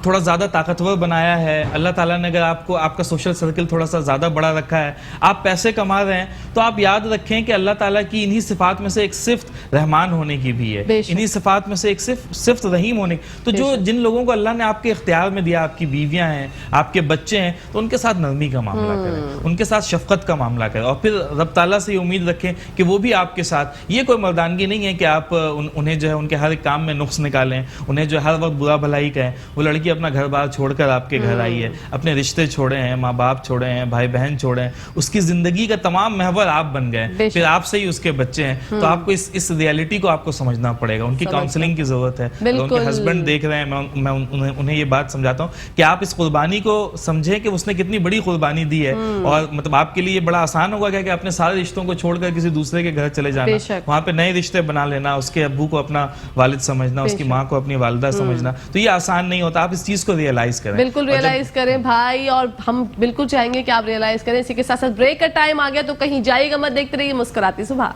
تھوڑا زیادہ طاقتور بنایا ہے, اللہ تعالیٰ نے اگر آپ کا سوشل سرکل تھوڑا سا زیادہ بڑا رکھا ہے, آپ پیسے کما رہے ہیں, تو آپ یاد رکھیں کہ اللہ تعالیٰ کی انہی صفات میں سے ایک صفت رحمان ہونے کی بھی ہے, انہی صفات میں سے ایک صفت رحیم ہونے کی. تو جن لوگوں کو اللہ نے آپ کے اختیار میں دیا, آپ کی بیویاں ہیں, آپ کے بچے ہیں, تو ان کے ساتھ نرمی کا معاملہ کریں, ان کے ساتھ شفقت کا معاملہ کریں, اور پھر رب تعالیٰ سے یہ امید رکھیں کہ وہ بھی آپ کے ساتھ. یہ کوئی مردانگی نہیں ہے کہ آپ انہیں جو ہے ان کے ہر ایک کام میں نقص نکالیں, انہیں جو ہر وقت برا بھلائی کہیں. وہ لڑکی اپنا گھر بار چھوڑ کر آپ کے گھر آئی ہے, اپنے رشتے چھوڑے ہیں, ماں باپ چھوڑے ہیں, بھائی بہن چھوڑے ہیں, اس کی زندگی کا تمام محور آپ بن گئے, پھر آپ سے ہی اس کے بچے ہیں. تو آپ کو اس ریالٹی کو آپ کو سمجھنا پڑے گا, ان کی کاؤنسلنگ کی ضرورت ہے. اگر ان کے ہسبینڈ دیکھ رہے ہیں, میں انہیں یہ بات سمجھاتا ہوں کہ آپ اس قربانی کو سمجھیں کہ اس نے کتنی بڑی قربانی دی ہے, اور مطلب آپ کے لیے یہ بڑا آسان ہوگا کہ اپنے سارے رشتوں کو چھوڑ کر کسی دوسرے کے گھر چلے جانا, وہاں پہ نئے رشتے بنا لینا, اس کے ابو کو اپنا والد سمجھنا, اس کی ماں کو اپنی والدہ سمجھنا. تو یہ آسان نہیں ہوتا, آپ اس چیز کو ریئلائز کریں. بالکل ریئلائز کریں بھائی, اور ہم بالکل چاہیں گے کہ آپ ریئلائز کریں. اسی کے ساتھ ساتھ بریک کا ٹائم آ گیا, تو کہیں جائے گا مت, دیکھتے رہیے مسکراتی صبح.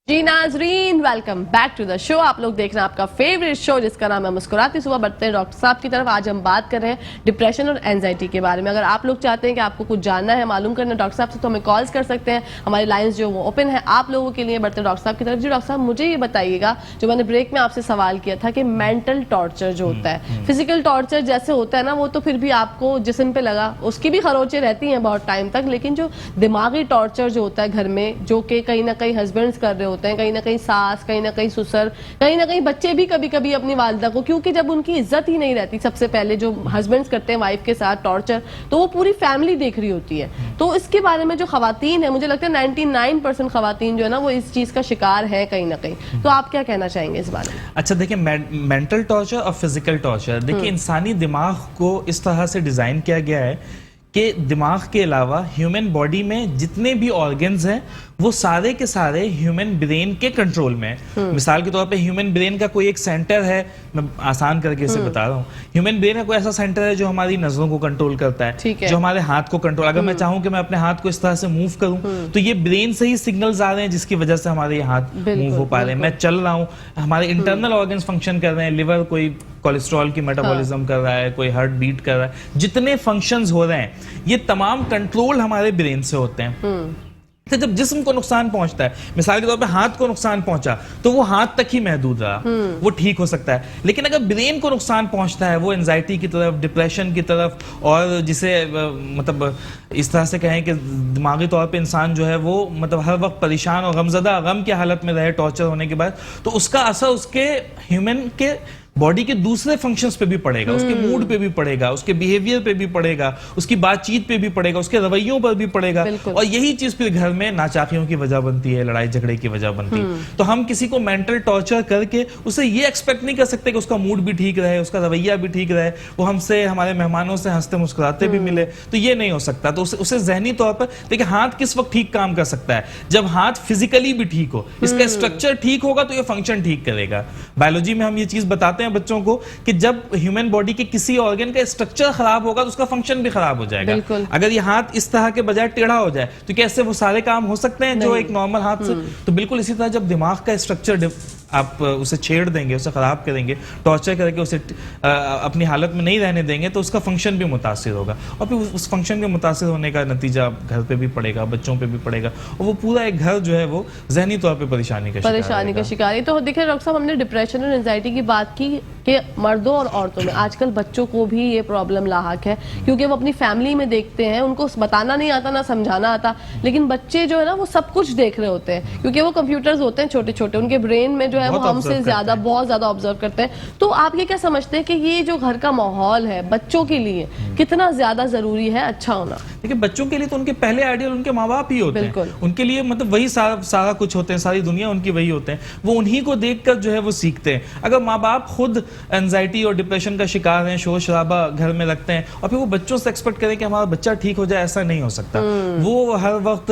जी नाजरीन, welcome back to the show. आप लोग देख रहे हैं आपका फेवरेट शो जिसका नाम है मुस्कुराती सुबह। बढ़ते हैं डॉक्टर साहब की तरफ। आज हम बात कर रहे हैं डिप्रेशन और एंजाइटी के बारे में। अगर आप लोग चाहते हैं कि आपको कुछ जानना है, मालूम करना है डॉक्टर साहब से, तो हमें कॉल्स कर सकते हैं। हमारी लाइंस जो वो ओपन है आप लोगों के लिए। बढ़ते हैं डॉक्टर साहब की तरफ। जी डॉक्टर साहब, मुझे ये बताइएगा, जो मैंने ब्रेक में आपसे सवाल किया था कि मेंटल टॉर्चर जो होता है, फिजिकल टॉर्चर जैसे होता है ना, वो तो फिर भी आपको जिस्म पे लगा, उसकी भी खरोचें रहती हैं बहुत टाइम तक, लेकिन जो दिमागी टॉर्चर जो होता है घर में, जो कि कहीं ना कहीं हस्बैंड्स कर रहे होते हैं, कहीं ना कहीं सास, कहीं ना कहीं ससुर, कहीं ना कहीं बच्चे भी कभी कभी अपनी वालिदा को, क्योंकि जब उनकी इज्जत ही नहीं रहती, सबसे पहले जो हस्बैंड्स करते हैं वाइफ के साथ टॉर्चर, तो वो पूरी फैमिली देख रही होती है। तो इसके बारे में जो खवातीन है, मुझे लगता है 99% खवातीन जो है ना, वो इस चीज का शिकार है कहीं ना कहीं। तो आप क्या कहना चाहेंगे इस बारे में? अच्छा देखिए, मेंटल टॉर्चर और फिजिकल टॉर्चर, देखिए इंसानी दिमाग को इस तरह से डिजाइन किया गया है कि दिमाग के अलावा ह्यूमन बॉडी में जितने भी ऑर्गन्स हैं वो सारे के सारे ह्यूमन ब्रेन के कंट्रोल में है। मिसाल के तौर पे ह्यूमन ब्रेन का कोई एक सेंटर है, मैं आसान करके इसे बता रहा हूँ। ह्यूमन ब्रेन का कोई ऐसा सेंटर है जो हमारी नजरों को कंट्रोल करता है, जो हमारे हाथ को कंट्रोल, अगर मैं चाहूँ कि मैं अपने हाथ को इस तरह से मूव करूँ तो ये ब्रेन से ही सिग्नल्स आ रहे हैं जिसकी वजह से हमारे हाथ मूव हो पा रहे हैं। मैं चल रहा हूँ, हमारे इंटरनल ऑर्गन्स फंक्शन कर रहे हैं, लिवर कोई कोलेस्ट्रॉल की मेटाबॉलिज्म कर रहा है, कोई हार्ट बीट कर रहा है, जितने फंक्शंस हो रहे हैं ये तमाम कंट्रोल हमारे ब्रेन से होते हैं। तो जब जिस्म को नुकसान पहुंचता है, मिसाल के तौर पे हाथ को नुकसान पहुंचा तो वो हाथ तक ही महदूद रहा, वो ठीक हो सकता है। लेकिन अगर ब्रेन को नुकसान पहुंचता है, वो एंजाइटी की तरफ, डिप्रेशन की तरफ, और जिसे मतलब इस तरह से कहें कि दिमागी तौर पे इंसान जो है वो मतलब हर वक्त परेशान और गमजदा, गम की हालत में रहे टॉर्चर होने के बाद, तो उसका असर उसके ह्यूमन के बॉडी के दूसरे फंक्शंस पे भी पड़ेगा, उसके मूड पे भी पड़ेगा, उसके बिहेवियर पे भी पड़ेगा, उसकी बातचीत पे भी पड़ेगा, उसके रवैयों पर भी पड़ेगा। और यही चीज फिर घर में नाचाकियों की वजह बनती है, लड़ाई झगड़े की वजह बनती है। तो हम किसी को मेंटल टॉर्चर करके उसे ये एक्सपेक्ट नहीं कर सकते कि उसका मूड भी ठीक रहे, उसका रवैया भी ठीक रहे, वो हमसे, हमारे मेहमानों से हंसते मुस्कुराते भी मिले, तो ये नहीं हो सकता। तो उसे जहनी तौर पर देखिए, हाथ किस वक्त ठीक काम कर सकता है? जब हाथ फिजिकली भी ठीक हो, इसका स्ट्रक्चर ठीक होगा तो ये फंक्शन ठीक करेगा। बायोलॉजी में हम ये चीज बताते हैं बच्चों को कि जब ह्यूमन बॉडी के किसी ऑर्गन का स्ट्रक्चर खराब होगा तो उसका फंक्शन भी खराब हो जाएगा। अगर ये हाथ इस तरह के बजाय टेढ़ा हो जाए तो क्या इससे वो सारे काम हो सकते हैं जो एक नॉर्मल हाथ से? तो बिल्कुल इसी तरह जब दिमाग का स्ट्रक्चर आप उसे छेड़ देंगे, उसे खराब करेंगे, टॉर्चर करके उसे अपनी हालत में नहीं रहने देंगे, तो उसका फंक्शन भी मुतासिर होगा, और फिर उस फंक्शन के मुतासिर होने का नतीजा घर पे भी पड़ेगा, बच्चों पे भी पड़ेगा, और वो पूरा एक घर जो है वो जहनी तौर पे परेशानी का शिकार है। तो देखिए डॉक्टर साहब, हमने डिप्रेशन और एंजाइटी की बात की कि मर्दों और औरतों में, आजकल बच्चों को भी ये प्रॉब्लम लाहक है, क्योंकि वो अपनी फैमिली में देखते हैं, उनको बताना नहीं आता ना समझाना आता, लेकिन बच्चे जो है ना वो सब कुछ देख रहे होते हैं, क्योंकि वो कंप्यूटर्स होते हैं छोटे छोटे, उनके ब्रेन में जो है वो हमसे ज्यादा, बहुत ज्यादा ऑब्जर्व करते हैं। तो आप ये क्या समझते हैं कि ये जो घर का माहौल है बच्चों के लिए कितना ज्यादा जरूरी है अच्छा होना? देखिए, बच्चों के लिए तो उनके पहले आइडियल उनके माँ बाप ही होते हैं, उनके लिए मतलब वही सारा कुछ होते हैं, सारी दुनिया उनकी वही होते हैं, वो उन्हीं को देखकर जो है वो सीखते हैं। अगर माँ बाप खुद एंजाइटी और डिप्रेशन का शिकार हैं, शोर शराबा घर में रखते हैं, और फिर वो बच्चों से एक्सपेक्ट करें कि हमारा बच्चा ठीक हो जाए, ऐसा नहीं हो सकता। वो हर वक्त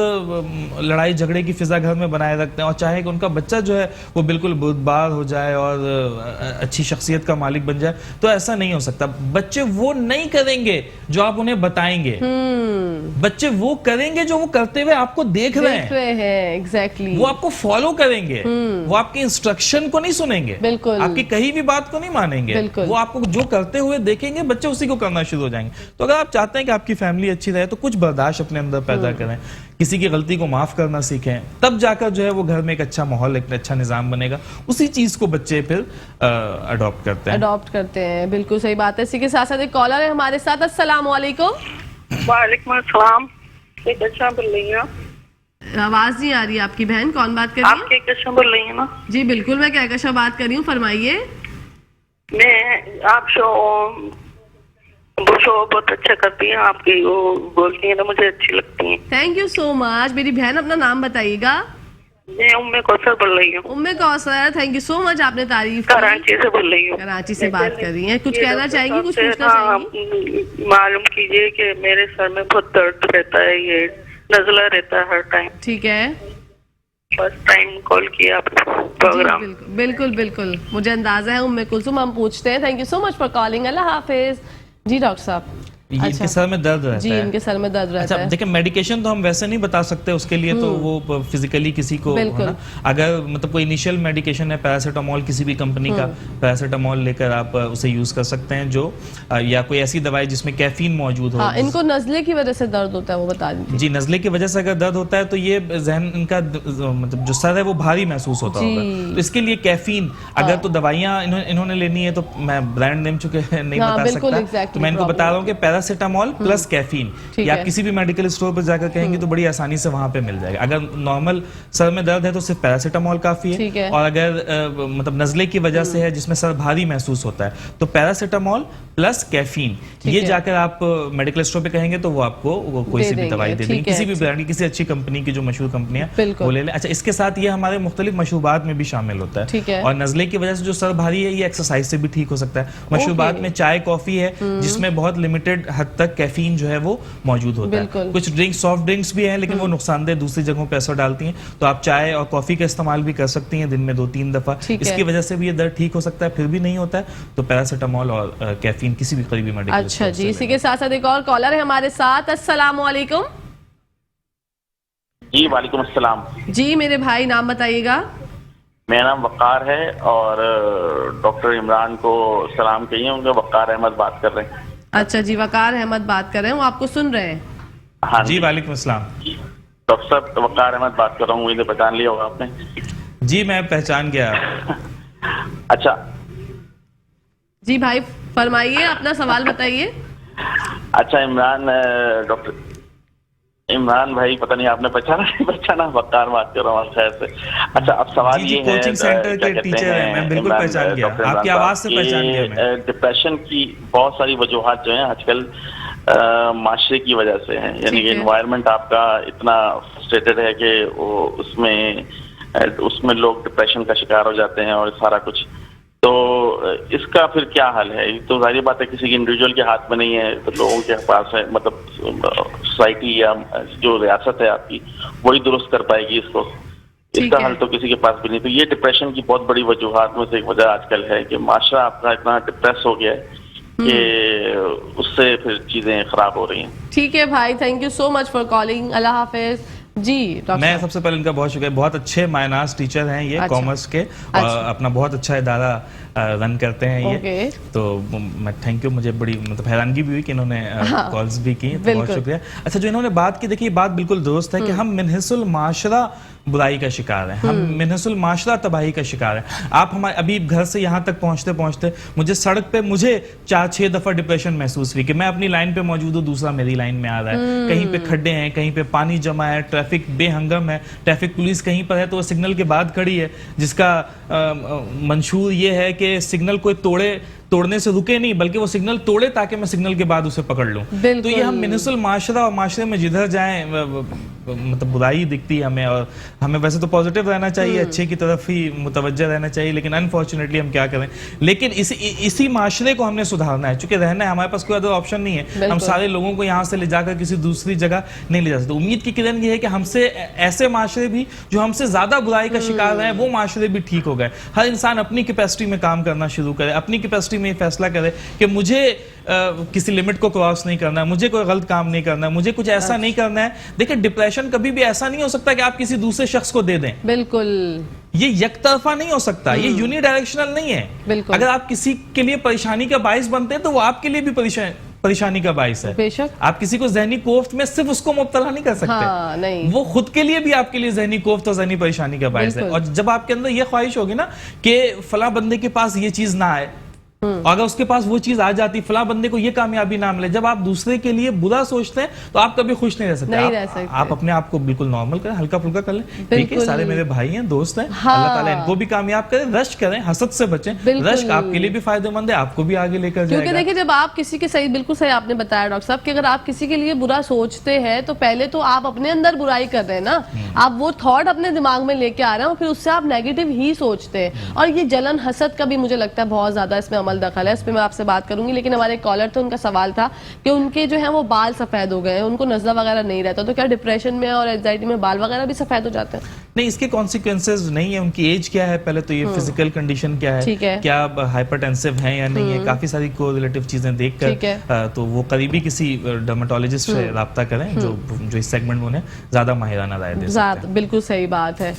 लड़ाई झगड़े की फिजा घर में बनाए रखते हैं, और चाहे कि उनका बच्चा जो है वो बिल्कुल बुद्धबार हो जाए और अच्छी शख्सियत का मालिक बन जाए, तो ऐसा नहीं हो सकता। बच्चे वो नहीं करेंगे जो आप उन्हें बताएंगे, बच्चे वो करेंगे जो वो करते हुए आपको देख रहे हैं। एग्जैक्टली। वो आपको फॉलो करेंगे, वो आपके इंस्ट्रक्शन को नहीं सुनेंगे, बिल्कुल आपकी कहीं भी बात को नहीं मानेंगे, वो आपको जो करते हुए देखेंगे बच्चे उसी को करना शुरू हो जाएंगे। तो अगर आप चाहते हैं कि आपकी फैमिली अच्छी रहे तो कुछ बर्दाश्त अपने अंदर पैदा करें, किसी की गलती को माफ करना सीखें, तब जाकर जो है वो घर में एक अच्छा माहौल, एक अच्छा निजाम बनेगा। उसी चीज को बच्चे फिर अडॉप्ट करते हैं। बिल्कुल सही बात है। इसी के साथ साथ एक कॉलर है हमारे साथ। अस्सलाम वालेकुम। वालेकुम अस्सलाम। कैसा बोल रही हैं? आवाज नहीं आ रही आपकी बहन, कौन बात कर रही है? आप कैसा बोल रही हैं ना? जी बिल्कुल, मैं कहकशा बात कर रही हूँ, फरमाइए। मैं आप वो शो बहुत अच्छा करती हैं, आपकी वो बोलती हैं तो मुझे अच्छी लगती हैं। Thank you so much. मेरी बहन, अपना नाम बताइएगा। मैं उम्मे कौसर बोल रही हूँ। Umme Kausar, thank you so much, आपने तारीफ। कराची से बोल रही हूँ। कराची से बात कर रही हैं, कुछ कहना चाहेंगी, कुछ पूछना चाहेंगी? मालूम कीजिए कि मेरे सर में बहुत दर्द रहता है, ये नजला रहता है हर टाइम। ठीक है, फर्स्ट टाइम कॉल किया आपने प्रोग्राम। बिल्कुल बिल्कुल, मुझे अंदाजा है उम्मे कुलसुम। हम पूछते हैं। Thank you so much for calling. अल्लाह हाफिज। जी डॉक्टर साहब, ये इनके सर में दर्द रहता जी है। इनके सर में दर्द रहता अच्छा है। देखिए, मेडिकेशन तो हम वैसे नहीं बता सकते उसके लिए, तो वो फिजिकली किसी को बिल्कुल। है ना, अगर मतलब कोई इनिशियल मेडिकेशन है पैरासीटामोल किसी भी कंपनी का, पैरासीटामोल लेकर आप उसे यूज कर सकते हैं, जो या कोई ऐसी दवाई जिसमें कैफीन मौजूद हो। हाँ, इनको नजले की वजह से दर्द होता है, वो बता दीजिए। जी, नजले की वजह से अगर दर्द होता है तो ये जहन इनका मतलब जो सर है वो भारी महसूस होता जी। होगा, तो इसके लिए कैफीन अगर तो दवाइयाँ इन्होंने लेनी है, तो मैं ब्रांड नेम चुके नहीं हाँ, बता बिल्कुल, सकता, exactly, तो मैं इनको बता रहा हूँ कि पैरासीटामोल प्लस कैफीन, ठीक या है। आप किसी भी मेडिकल स्टोर पर जाकर कहेंगे तो बड़ी आसानी से वहां पे मिल जाएगा। अगर नॉर्मल सर में दर्द है तो सिर्फ पैरासीटामोल काफी ठीक है, है। और अगर मतलब नजले की वजह से है जिसमें सर भारी महसूस होता है, तो पैरासीटामोल प्लस कैफीन, ये है। जाकर आप मेडिकल स्टोर पे कहेंगे तो वो आपको कोई दे सी भी देंगे, दवाई दे ठीक देंगे, है, किसी भी अच्छा। ब्रांड की, किसी अच्छी कंपनी की जो मशहूर कंपनी है बिल्कुल। वो ले लें। अच्छा, इसके साथ ये हमारे मुख्तलिफ मशरूबात में भी शामिल होता है, ठीक है। और नजले की वजह से जो सर भारी है ये एक्सरसाइज से भी ठीक हो सकता है। मशरूबात में चाय कॉफी है जिसमें बहुत लिमिटेड हद तक कैफीन जो है वो मौजूद होता है। बिल्कुल। कुछ ड्रिंक्स, सॉफ्ट ड्रिंक्स भी हैं लेकिन वो नुकसानदेह दूसरी जगहों पे असर डालती हैं, तो आप चाय और कॉफी का इस्तेमाल भी कर सकती हैं दिन में 2-3 दफा, ठीक है। इसकी वजह से भी ये दर्द ठीक हो सकता है। फिर भी नहीं होता है तो पैरासीटामोल और कैफीन किसी भी करीबी मेडिकल अच्छा स्टोर से जी, ले इसी के साथ साथ एक और कॉलर है हमारे साथ। अस्सलाम वालेकुम। जी वालेकुम अस्सलाम। जी मेरे भाई, नाम बताइएगा। मेरा नाम वक़ार है और डॉक्टर इमरान को सलाम कहिए, उनके वक़ार अहमद बात कर रहे हैं। अच्छा जी, वकार अहमद बात कर रहे हैं, वो आपको सुन रहे हैं। हाँ जी, वालेकुम अस्सलाम। डॉक्टर साहब, वक़ार अहमद बात कर रहा हूँ, इन्हें पहचान लिया होगा आपने? जी मैं पहचान गया। अच्छा जी भाई फरमाइए, अपना सवाल बताइए। अच्छा, इमरान डॉक्टर इमरान भाई, पता नहीं आपने पहचाना नहीं पहचाना, वक़ार बात कर रहा हूँ खैर से। अच्छा, अब सवाल जी, ये है, कोचिंग सेंटर के टीचर हैं, मैं बिल्कुल इमरान, पहचान गया, डॉक्टर आपकी इमरान आवाज से साहब, पहचान गया मैं। डिप्रेशन की बहुत सारी वजूहात जो हैं आजकल माशरे की वजह से हैं, यानी कि ठीक है। एनवायरनमेंट आपका इतना फ्रस्ट्रेटेड है कि वो उसमें लोग डिप्रेशन का शिकार हो जाते हैं और सारा कुछ। तो इसका फिर क्या हल है? तो जाहिर बात है किसी के इंडिविजुअल के हाथ में नहीं है, तो लोगों के पास है, मतलब सोसाइटी या जो रियासत है आपकी वही दुरुस्त कर पाएगी इसको। इसका हल तो किसी के पास भी नहीं। तो ये डिप्रेशन की बहुत बड़ी वजूहात में से एक वजह आजकल है कि माशरा आपका इतना डिप्रेस हो गया है कि उससे फिर चीजें खराब हो रही हैं। ठीक है भाई, thank you so much for calling. अल्लाह हाफिज। जी डॉक्टर मैं सबसे पहले इनका बहुत शुक्रिया, बहुत अच्छे माइनस टीचर हैं ये, अच्छा। कॉमर्स के, और अपना बहुत अच्छा इदारा रन करते हैं ये। ओके। तो मैं थैंक यू, मुझे बड़ी मतलब हैरानगी भी हुई कि इन्होंने कॉल्स भी की, तो बहुत बिल्कुल। शुक्रिया। अच्छा, जो इन्होंने बात की, देखिए बात बिल्कुल दुरुस्त है कि हम मिनहसुल माशरा बुराई का शिकार है, हम मिनहसुल माशरा तबाही का शिकार है। आप हमारे अभी घर से यहाँ तक पहुँचते पहुँचते मुझे सड़क पे 4-6 दफा डिप्रेशन महसूस हुई कि मैं अपनी लाइन पे मौजूद हूँ, दूसरा मेरी लाइन में आ रहा है, कहीं पे खड्डे हैं, कहीं पे पानी जमा है, ट्रैफिक बेहंगम है, ट्रैफिक पुलिस कहीं पर है तो वो सिग्नल के बाद खड़ी है, जिसका मंशूर ये है कि सिग्नल कोई तोड़ने से रुके नहीं, बल्कि वो सिग्नल तोड़े ताकि मैं सिग्नल के बाद उसे पकड़ लूं। तो ये हम मिनहसुल माशरा और माशरे में जिधर जाएं मतलब बुराई दिखती है हमें, और हमें वैसे तो पॉजिटिव रहना चाहिए, अच्छे की तरफ ही मुतवज्जह रहना चाहिए, लेकिन अनफॉर्चुनेटली हम क्या करें, लेकिन इसी माशरे को हमने सुधारना है। चूंकि रहना है, हमारे पास कोई अदर ऑप्शन नहीं है, हम सारे लोगों को यहाँ से ले जाकर किसी दूसरी जगह नहीं ले जा सकते। उम्मीद की किरण ये है कि हमसे ऐसे माशरे भी जो हमसे ज्यादा बुराई का शिकार रहे, वो माशरे भी ठीक हो गए। हर इंसान अपनी कैपेसिटी में काम करना शुरू करे, अपनी कैपेसिटी में फैसला करे कि मुझे किसी लिमिट को क्रॉस नहीं करना है, मुझे कोई गलत काम नहीं करना है, मुझे कुछ ऐसा नहीं करना है। देखिए, डिप्रेशन कभी भी ऐसा नहीं हो सकता कि आप किसी दूसरे शख्स को दे दें। बिल्कुल, ये एक तरफा नहीं हो सकता, ये यूनिडायरेक्शनल नहीं है। बिल्कुल। अगर आप किसी के लिए परेशानी का बाइस बनते हैं तो वो आपके लिए भी परेशानी का बाइस है। बेशक। आप किसी को ज़हनी कोफ्त में सिर्फ उसको मुब्तला नहीं कर सकते। हाँ, नहीं। वो खुद के लिए भी आपके लिए ज़हनी कोफ्त और ज़हनी परेशानी का बाइस है। और जब आपके अंदर ये ख्वाहिश होगी ना कि फला बंदे के पास ये चीज ना आए, और अगर उसके पास वो चीज आ जाती, फला बंदे को ये कामयाबी ना मिले, जब आप दूसरे के लिए बुरा सोचते हैं तो आप कभी खुश नहीं रह सकते। आप अपने आप को बिल्कुल नॉर्मल करें, हल्का फुल्का कर लें। ठीक है, सारे मेरे भाई हैं, दोस्त हैं, अल्लाह ताला इनको भी कामयाब करें। रश्क करें, हसद से बचें। रश्क आपके लिए भी फायदेमंद है, आपको भी आगे लेकर जाएगा। क्योंकि देखिए, जब आप किसी के सही, बिल्कुल सही आपने बताया डॉक्टर साहब, कि अगर आप किसी के लिए बुरा सोचते हैं तो पहले तो आप अपने अंदर बुराई कर रहे हैं ना, आप वो थॉट अपने दिमाग में लेके आ रहे हैं और फिर उससे आप नेगेटिव ही सोचते हैं। और ये जलन हसद का भी मुझे लगता है बहुत ज्यादा इसमें अमल کال دخل ہے, اس پہ میں آپ سے بات کروں گی, لیکن ہمارے کالر تھے, ان کا سوال تھا کہ ان کے جو ہیں وہ بال سفید ہو گئے ہیں, ان کو نزلہ وغیرہ نہیں رہتا, تو کیا ڈپریشن میں اور اینزائٹی میں بال وغیرہ بھی سفید ہو جاتے ہیں؟ نہیں, اس کے کانسیکوینسز نہیں ہے. ان کی ایج کیا ہے پہلے تو, یہ فزیکل کنڈیشن کیا ہے, کیا ہائپر ٹینسو ہیں یا نہیں ہے, کافی ساری کو ریلیٹیو چیزیں دیکھ کر تو وہ قریبی کسی ڈرماٹولوجسٹ سے رابطہ کریں جو اس سیگمنٹ میں انہیں زیادہ ماہرانہ رائے دے سکتے ہیں. بالکل صحیح بات ہے.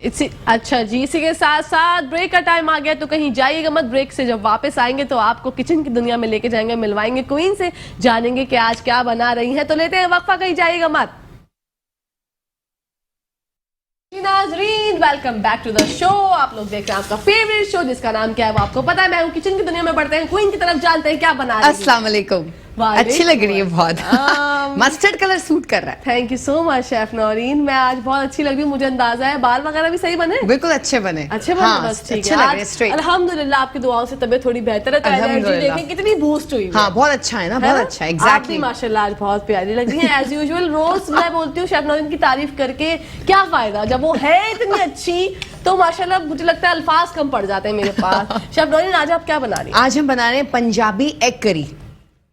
اچھا جی, اسی کے ساتھ ساتھ بریک کا ٹائم آ گیا, تو کہیں جائیے گا مت. بریک سے جب واپس آئیں گے تو آپ کو کچن کی دنیا میں لے کے جائیں گے, ملوائیں گے کوئین سے, جانیں گے کہ آج کیا بنا رہی ہیں. تو لیتے ہیں وقفہ, کہیں جائیے گا مت. ناظرین ویلکم بیک ٹو دا شو. آپ لوگ دیکھ رہے ہیں آپ کا فیوریٹ شو جس کا نام کیا ہے وہ آپ کو پتا ہے. میں ہوں کچن کی دنیا میں بڑھتے ہیں کوئین کی طرف, جانتے ہیں کیا بنا رہی ہیں. السلام علیکم. اچھی لگ رہی ہے بہت, مسٹرڈ کلر سوٹ کر رہا ہے. Thank you so much chef Noreen, میں آج بہت اچھی لگ رہی ہوں, مجھے اندازہ ہے. بال وغیرہ بھی صحیح بنے, بالکل اچھے بنے, اچھے بنے, بس ٹھیک ہے. الحمدللہ آپ کی دعاؤں سے طبیعت تھوڑی بہتر ہے, تو انرجی دیکھیں کتنی بوسٹ ہوئی. ہاں بہت اچھا ہے نا, بہت اچھا. ایگزیکٹلی, ماشاءاللہ آج بہت پیاری لگ رہی ہیں ایز یوزول. روز میں بولتی ہوں شیف نورین کی تعریف کر کے کیا فائدہ, جب وہ ہے اتنی اچھی تو ماشاءاللہ مجھے لگتا ہے الفاظ کم پڑ جاتے ہیں میرے پاس. شیف نورین آج آپ کیا بنا رہی ہیں؟ آج ہم بنا رہے ہیں پنجابی ایگ کری.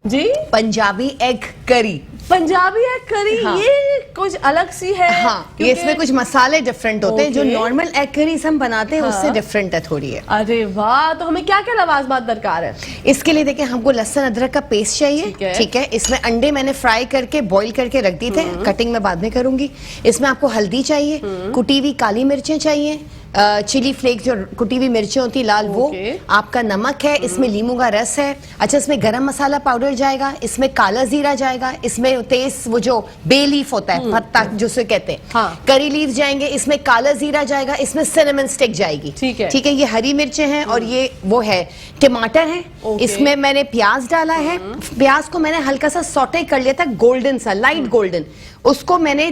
جی, Punjabi egg curry. Punjabi egg curry, یہ کچھ الگ سی ہے. ہاں, یہ اس میں کچھ مسالے ڈفرنٹ ہوتے ہیں, جو نارمل ایگ کریز ہم بناتے ہیں اس سے ڈفرنٹ ہے تھوڑی ہے. ارے واہ, تو ہمیں کیا کیا لوازمات درکار ہے اس کے لیے؟ دیکھیں, ہم کو لہسن ادرک کا پیسٹ چاہیے, ٹھیک ہے. اس میں انڈے میں نے فرائی کر کے بوائل کر کے رکھ دیے تھے, کٹنگ میں بعد میں کروں گی. اس میں آپ کو ہلدی چاہیے, کٹی ہوئی کالی مرچیں چاہیے, چلی فلیکس جو کٹی ہوئی مرچیں ہوتی لال وہ, آپ کا نمک ہے, اس میں لیموں کا رس ہے. اچھا, اس میں گرم مسالہ پاؤڈر جائے گا, اس میں کالا زیرہ جائے گا, اس میں تیز وہ جو بے لیف ہوتا ہے پتا جسے کہتے ہیں, کری لیف جائیں گے, اس میں کالا زیرہ جائے گا, اس میں سینمن سٹک جائے گی. ٹھیک ہے, یہ ہری مرچیں ہیں اور یہ وہ ہے ٹماٹر ہے. اس میں میں نے پیاز ڈالا ہے. پیاز کو میں نے ہلکا سا سوٹے کر لیا تھا, گولڈن سا, لائٹ گولڈن. اس کو میں نے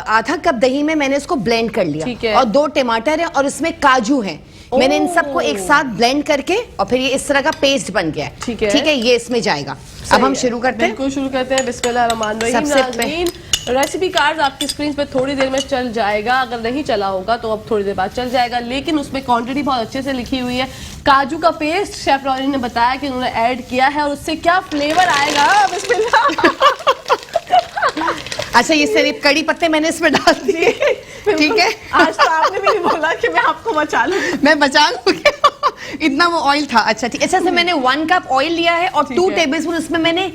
آدھا کپ دہی میں نے اس کو بلینڈ کر لیا, اور 2 ٹماٹر ہیں اور اس میں کاجو ہیں. میں نے ان سب کو ایک ساتھ بلینڈ کر کے اور پھر یہ اس طرح کا پیسٹ بن گیا ہے. ٹھیک ہے, یہ اس میں جائے گا. اب ہم شروع کرتے ہیں. بالکل شروع کرتے ہیں. بسم اللہ الرحمن الرحیم. ناظرین ریسیپی کارڈ آپ کی اسکرین پہ تھوڑی دیر میں چل جائے گا, اگر نہیں چلا ہوگا تو اب تھوڑی دیر بعد چل جائے گا, لیکن اس میں کوانٹٹی بہت اچھے سے لکھی ہوئی ہے. کاجو کا پیسٹ شیف نورین نے بتایا کہ انہوں نے ایڈ کیا ہے, اور اس سے کیا فلیور آئے گا. بسم اللہ. اچھا, یہ صرف کڑی پتے میں نے اس میں ڈال دیے, ٹھیک ہے. آج تو آپ نے بھی نہیں بولا کہ میں آپ کو بچا لوں. میں بچا لوں گی, اتنا وہ آئل تھا. اچھا ٹھیک. اچھا, میں نے 1 کپ آئل لیا ہے اور 2 ٹیبل اسپون اس میں میں نے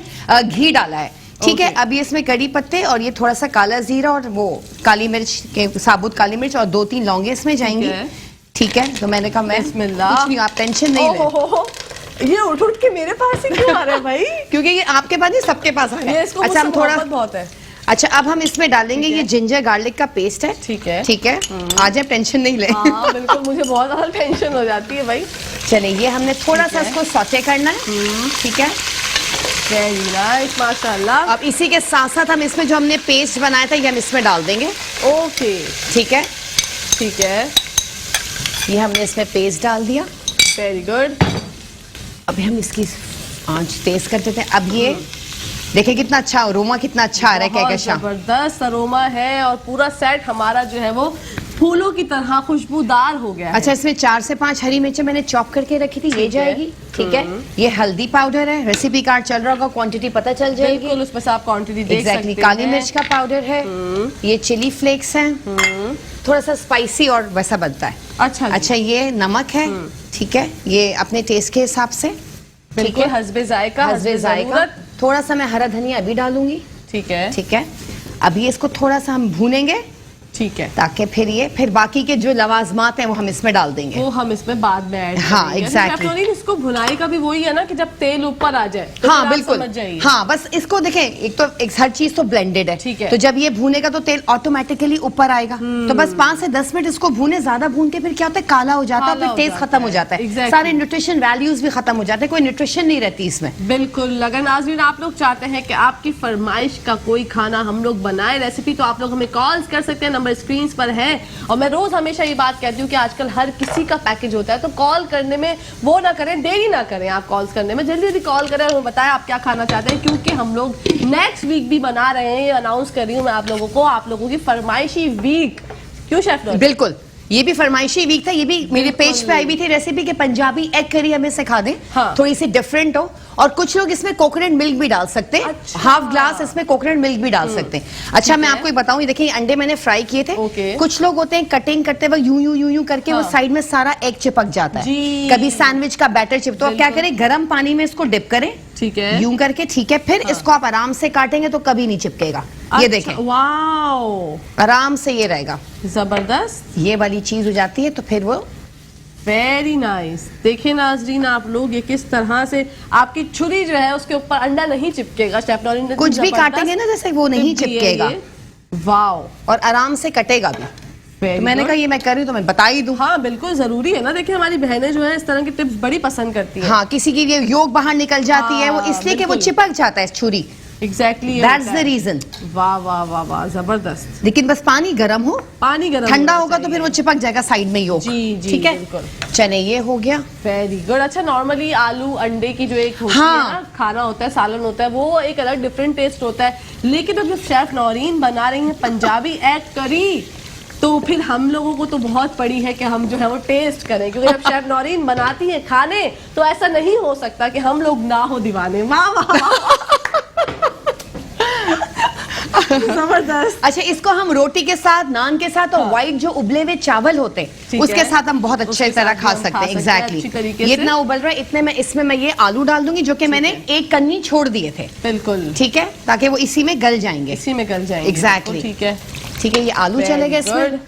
گھی ڈالا ہے, ٹھیک ہے. اب یہ اس میں کڑی پتے اور یہ تھوڑا سا کالا زیرہ اور وہ کالی مرچ, ثابوت کالی مرچ, اور 2-3 لونگیں اس میں جائیں گی, ٹھیک ہے. تو میں نے کہا میں کچھ نہیں, آپ ٹینشن نہیں لیں. یہ اٹھ کے میرے پاس ہی کیوں آ رہا ہے بھائی؟ کیونکہ یہ آپ کے پاس نہیں, سب کے پاس آ ہے. اچھا, ہم تھوڑا بہت ہے. اچھا, اب ہم اس میں ڈالیں گے یہ جنجر گارلک کا پیسٹ ہے, ٹھیک ہے, ٹھیک ہے. آج آپ ٹینشن نہیں لیں. ہاں بالکل, مجھے بہت زیادہ ٹینشن ہو جاتی ہے بھائی. چلیں, یہ ہم نے تھوڑا سا اس کو سوٹے کرنا ہے, ٹھیک ہے. ویری نائس, ماشاءاللہ. اب اسی کے ساتھ ساتھ ہم اس میں جو ہم نے پیسٹ بنایا تھا یہ ہم اس میں ڈال دیں گے. اوکے, ٹھیک ہے, ٹھیک ہے. یہ ہم نے اس میں پیسٹ ڈال دیا. Very good. ابھی ہم اس کی آنچ تیز کر دیتے ہیں. اب یہ دیکھیں کتنا اچھا اروما, کتنا اچھا آ رہا ہے. بہت زبردست اروما ہے, اور پورا سیٹ ہمارا جو ہے وہ پھولوں کی طرح خوشبودار ہو گیا ہے. اچھا, اس میں 4 سے 5 ہری مرچیں میں نے چاپ کر کے رکھی تھی, یہ جائے گی, ٹھیک ہے. یہ ہلدی پاؤڈر ہے, ریسیپی کارڈ چل رہا ہوگا, کوانٹٹی پتہ چل جائے گی. بالکل, اس میں سے آپ کوانٹٹی دیکھ سکتے ہیں. کالی مرچ کا پاؤڈر ہے, یہ چلی فلیکس ہیں, تھوڑا سا اسپائسی اور ویسا بنتا ہے. اچھا, یہ نمک ہے, ٹھیک ہے, یہ اپنے ٹیسٹ کے حساب سے, بالکل حسب ذائقہ. تھوڑا سا میں ہرا دھنیا ابھی ڈالوں گی, ٹھیک ہے, ٹھیک ہے. ابھی اس کو تھوڑا سا ہم بھونیں گے, ٹھیک ہے, تاکہ پھر باقی کے جو لوازمات ہیں وہ ہم اس میں ڈال دیں گے. وہ ہم اس میں بعد میں ایڈ کریں گے. ہاں ایگزیکٹلی. اس کو بھنائی کا بھی وہی ہے نا کہ جب تیل اوپر آ جائے. ہاں بالکل, ہاں بس اس کو دیکھیں, ایک تو ہر چیز تو بلینڈڈ ہے, تو جب یہ بھونے گا تو تیل آٹومیٹکلی اوپر آئے گا. تو بس 5 سے 10 منٹ اس کو بھونے, زیادہ بھون کے پھر کیا ہوتا ہے, کالا ہو جاتا ہے, پھر ٹیسٹ ختم ہو جاتا ہے, سارے نیوٹریشن ویلیوز بھی ختم ہو جاتے ہیں, کوئی نیوٹریشن نہیں رہتی اس میں. بالکل. اگر ناظرین آپ لوگ چاہتے ہیں کہ آپ کی فرمائش کا کوئی کھانا ہم لوگ بنائے ریسیپی, تو آپ لوگ ہمیں کالز کر سکتے ہیں, نمبر اسکرینز پر ہے. اور میں روز ہمیشہ یہ بات کہتی ہوں کہ آج کل ہر کسی کا پیکج ہوتا ہے, تو کال کرنے میں وہ نہ کریں, دیری نہ کریں. آپ کالز کرنے میں جلدی جلدی کال کریں اور ہمیں بتائیں آپ کیا کھانا چاہتے ہیں, کیونکہ ہم لوگ نیکسٹ ویک بھی بنا رہے ہیں. یہ اناؤنس کر رہی ہوں میں آپ لوگوں کو, آپ لوگوں کی فرمائشی ویک. کیوں شیف؟ بالکل, ये भी फरमाइशी वीक था, ये भी मेरे पेज पे आई हुई थी रेसिपी कि पंजाबी एग करी हमें सिखा दें, हाँ। थोड़ी सी डिफरेंट हो, और कुछ लोग इसमें कोकोनट मिल्क भी डाल सकते हैं, अच्छा। हाफ ग्लास इसमें कोकोनट मिल्क भी डाल सकते हैं। अच्छा मैं आपको बताऊं, ये देखिए अंडे मैंने फ्राई किए थे। ओके। कुछ लोग होते हैं कटिंग करते वक्त यूं करके वो साइड में सारा एग चिपक जाता है, जी। कभी सैंडविच का बैटर चिप, तो आप क्या करें, गर्म पानी में इसको डिप करें, ठीक है, यूं करके, ठीक है, फिर इसको आप आराम से काटेंगे तो कभी नहीं चिपकेगा। ये देखें, वाओ, आराम से ये रहेगा, जबरदस्त, ये वाली चीज हो जाती है तो फिर वो वेरी नाइस। देखिए नाजरीन आप लोग, ये किस तरह से आपकी छुरी जो है उसके ऊपर अंडा नहीं चिपकेगा। शेफ नौरीन ने कुछ भी जबरदस्त काटेंगे ना जैसे वो नहीं टिप दी है चिपकेगा, ये। वाओ, और आराम से कटेगा भी। Very तो मैंने good. कहा ये मैं कर रही हूँ तो मैं बता ही दूं। हाँ बिल्कुल जरूरी है ना। देखिए हमारी बहनें जो है इस तरह की टिप्स बड़ी पसंद करती हैं। हाँ, किसी की ये योग बाहर निकल जाती है, वो इसलिए कि वो बिल्कुल। चिपक जाता है छुरी, एग्जैक्टली, दैट्स द रीजन। वाह वाह वाह वाह, जबरदस्त। लेकिन बस पानी गर्म हो, पानी गर्म ठंडा होना होगा तो चाहिए। फिर वो चिपक जाएगा साइड में योग। जी, जी, ठीक है, बिल्कुल। चने ये हो गया। Very good. अच्छा नॉर्मली आलू अंडे की जो एक होती हाँ। है ना खाना होता है, सालन होता है, वो एक अलग डिफरेंट टेस्ट होता है। लेकिन अब जब शेफ नौरीन बना रही हैं पंजाबी एग करी, तो फिर हम लोगों को तो बहुत पड़ी है कि हम जो है वो टेस्ट करें, क्योंकि जब शेफ नौरीन बनाती है खाने तो ऐसा नहीं हो सकता कि हम लोग ना हो दीवाने। वाह वाह वाह, जबरदस्त। अच्छा, इसको हम रोटी के साथ, नान के साथ, और व्हाइट जो उबले हुए चावल होते ठीक हैं उसके है। साथ हम बहुत अच्छे उसके तरह साथ खा भी हम सकते खा हैं। सकते हैं अच्छी एग्जैक्टली, तरीके ये से। इतना उबल रहा है, इतने में इसमें मैं ये आलू डाल दूंगी जो कि मैंने एक कन्नी छोड़ दिए थे, बिल्कुल, ठीक है, ताकि वो इसी में गल जाएंगे। इसी में कर जाएंगे। Exactly. ठीक है, ठीक है, ये आलू चले गए इसमें।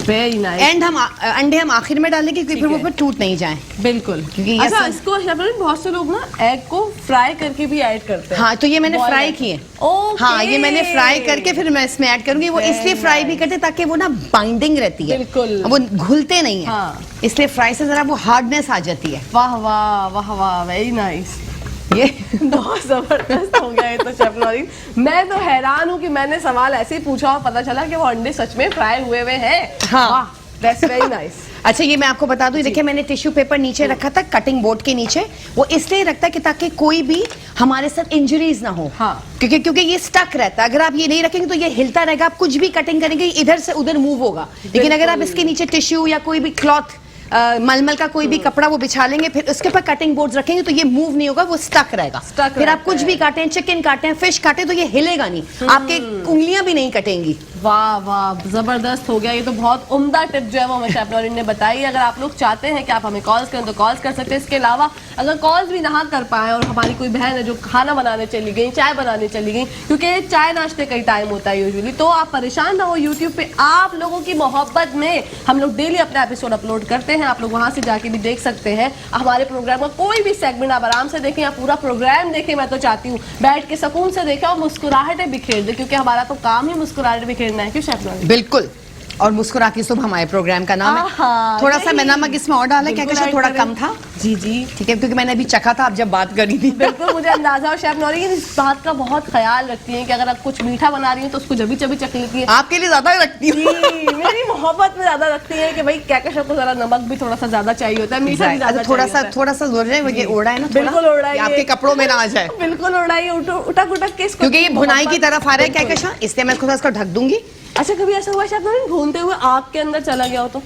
Very nice. एंड हम अंडे हम आखिर में डालेंगे क्योंकि ठीक फिर वो है। फिर टूट नहीं जाए। बिल्कुल, क्योंकि ये अच्छा सब- इसको शेफ नौरीन बहुत से लोग ना एग को फ्राई करके भी ऐड करते हैं। हाँ, तो ये मैंने Boil फ्राई egg। किए। ओके। हाँ, ये मैंने फ्राई करके फिर मैं इसमें ऐड करूंगी। वो Very इसलिए फ्राई भी nice. करते ताकि वो ना बाइंडिंग रहती है, बिल्कुल। वो घुलते नहीं है। हाँ। इसलिए फ्राई से जरा वो हार्डनेस आ जाती है। वाह वाह वाह वाह, वेरी नाइस। ये बहुत जबरदस्त हो गया ये तो शेफ नौरीन। मैं तो हैरान हूँ कि मैंने सवाल ऐसे ही पूछा और पता चला कि वो अंडे सच में फ्राई हुए हुए हैं। हाँ। वाह, दैट्स वेरी नाइस। अच्छा, ये मैं आपको बता दूं, देखिए मैंने टिश्यू पेपर नीचे रखा था कटिंग बोर्ड के नीचे। वो इसलिए रखता है कि ताकि कोई भी हमारे साथ इंजरीज ना हो। हाँ। क्योंकि ये स्टक रहता है, अगर आप ये नहीं रखेंगे तो ये हिलता रहेगा, आप कुछ भी कटिंग करेंगे इधर से उधर मूव होगा। लेकिन अगर आप इसके नीचे टिश्यू या कोई भी क्लॉथ, मलमल का कोई भी कपड़ा वो बिछा लेंगे, फिर उसके ऊपर कटिंग बोर्ड्स रखेंगे तो ये मूव नहीं होगा, वो स्टक रहेगा। Stuck फिर आप रहता कुछ भी काटें, चिकन काटें, फिश काटें, तो ये हिलेगा नहीं, आपके उंगलियां भी नहीं कटेंगी। वाह वाह, जबरदस्त हो गया ये तो। बहुत उम्दा टिप जो है वो हमें शेफ नौरीन ने बताई। अगर आप लोग चाहते हैं कि आप हमें कॉल्स करें तो कॉल्स कर सकते हैं। इसके अलावा अगर कॉल्स भी ना कर पाए और हमारी कोई बहन है जो खाना बनाने चली गई, चाय बनाने चली गई, क्योंकि चाय नाश्ते का ही टाइम होता है यूजुअली, तो आप परेशान ना हो। यूट्यूब पे आप लोगों की मोहब्बत में हम लोग डेली अपना एपिसोड अपलोड करते हैं, आप लोग वहां से जाके भी देख सकते हैं। हमारे प्रोग्राम का कोई भी सेगमेंट आप आराम से देखें, आप पूरा प्रोग्राम देखें। मैं तो चाहती हूँ बैठ के सुकून से देखें और मुस्कुराहटें बिखेर दे, क्योंकि हमारा तो काम ही मुस्कुराहट बिखेरना है। क्यों शेफ नौरीन? बिल्कुल, और मुस्कुरा की सुबह हमारे प्रोग्राम का नाम आहा, है। थोड़ा सा मैं नमक इसमें और डाला, क्या बिल्कुल थोड़ा ऐड कम करें। था, जी जी ठीक है, क्योंकि मैंने अभी चखा था आप जब बात करी थी। बिल्कुल, मुझे अंदाजा। और शेफ नौरीन इस बात का बहुत ख्याल रखती हैं कि अगर आप कुछ मीठा बना रही हैं तो उसको जबी चबी चख लेती है। आपके लिए ज्यादा रखती हूँ। जी, मेरी मोहब्बत में ज्यादा रखती है कि भाई क्या शेफ को जरा नमक भी थोड़ा सा ज्यादा चाहिए होता है, मीठा भी ज्यादा थोड़ा चाहिए सा होता है। थोड़ा सा जोर है, ये उड़ा है ना, बिल्कुल थोड़ा, उड़ाइए। ये आपके कपड़ों में ना आ जाए, बिल्कुल उड़ाइए, उठक उठक के इसको, क्योंकि ये भुनाई की तरफ आ रहा है क्या बिल्कुल। क्या, इसलिए मैं थोड़ा इसको ढक दूंगी। अच्छा, कभी ऐसा हुआ शेफ नौरीन भूनते हुए आग के अंदर चला गया हो तो?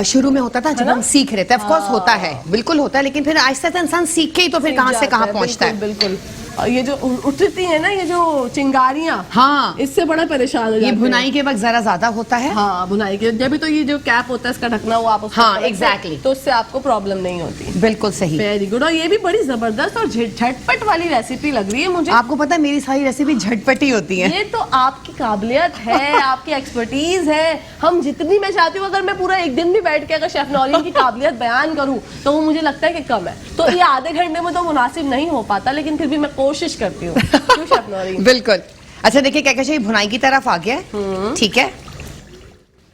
शुरू में होता था जब हम सीख रहे थे, ऑफ कोर्स होता है, बिल्कुल होता है, लेकिन फिर आहिस्ता आहिस्ता इंसान सीख के ही तो फिर कहाँ से कहाँ पहुंचता है। बिल्कुल। और ये जो उठती है ना, ये जो चिंगारियां, हाँ, इससे बड़ा परेशान हो ये जाते हैं। भुनाई के वक्त जरा ज्यादा होता है। हाँ, बुनाई के जब भी तो ये जो कैप होता है इसका ढकना, वो आप उसको हाँ, रखते हैं, exactly. तो उससे आपको प्रॉब्लम नहीं होती। बिल्कुल सही। Very good. और ये भी बड़ी जबरदस्त और झटपट वाली रेसिपी लग रही है मुझे। आपको पता है मेरी सारी रेसिपी झटपट ही होती है। ये तो आपकी काबिलियत है, आपकी एक्सपर्टीज है। हम जितनी, मैं चाहती हूँ अगर मैं पूरा एक दिन भी बैठ के अगर शेफ नौरीन की काबिलियत बयान करूँ तो वो मुझे लगता है कि कम है। तो ये आधे घंटे में तो मुनासिब नहीं हो पाता, लेकिन फिर भी मैं कोशिश करती हूँ। क्यों शेफ नौरीन? बिल्कुल। अच्छा देखिए क्या कहते हैं, भुनाई की तरफ आ गया है, ठीक है।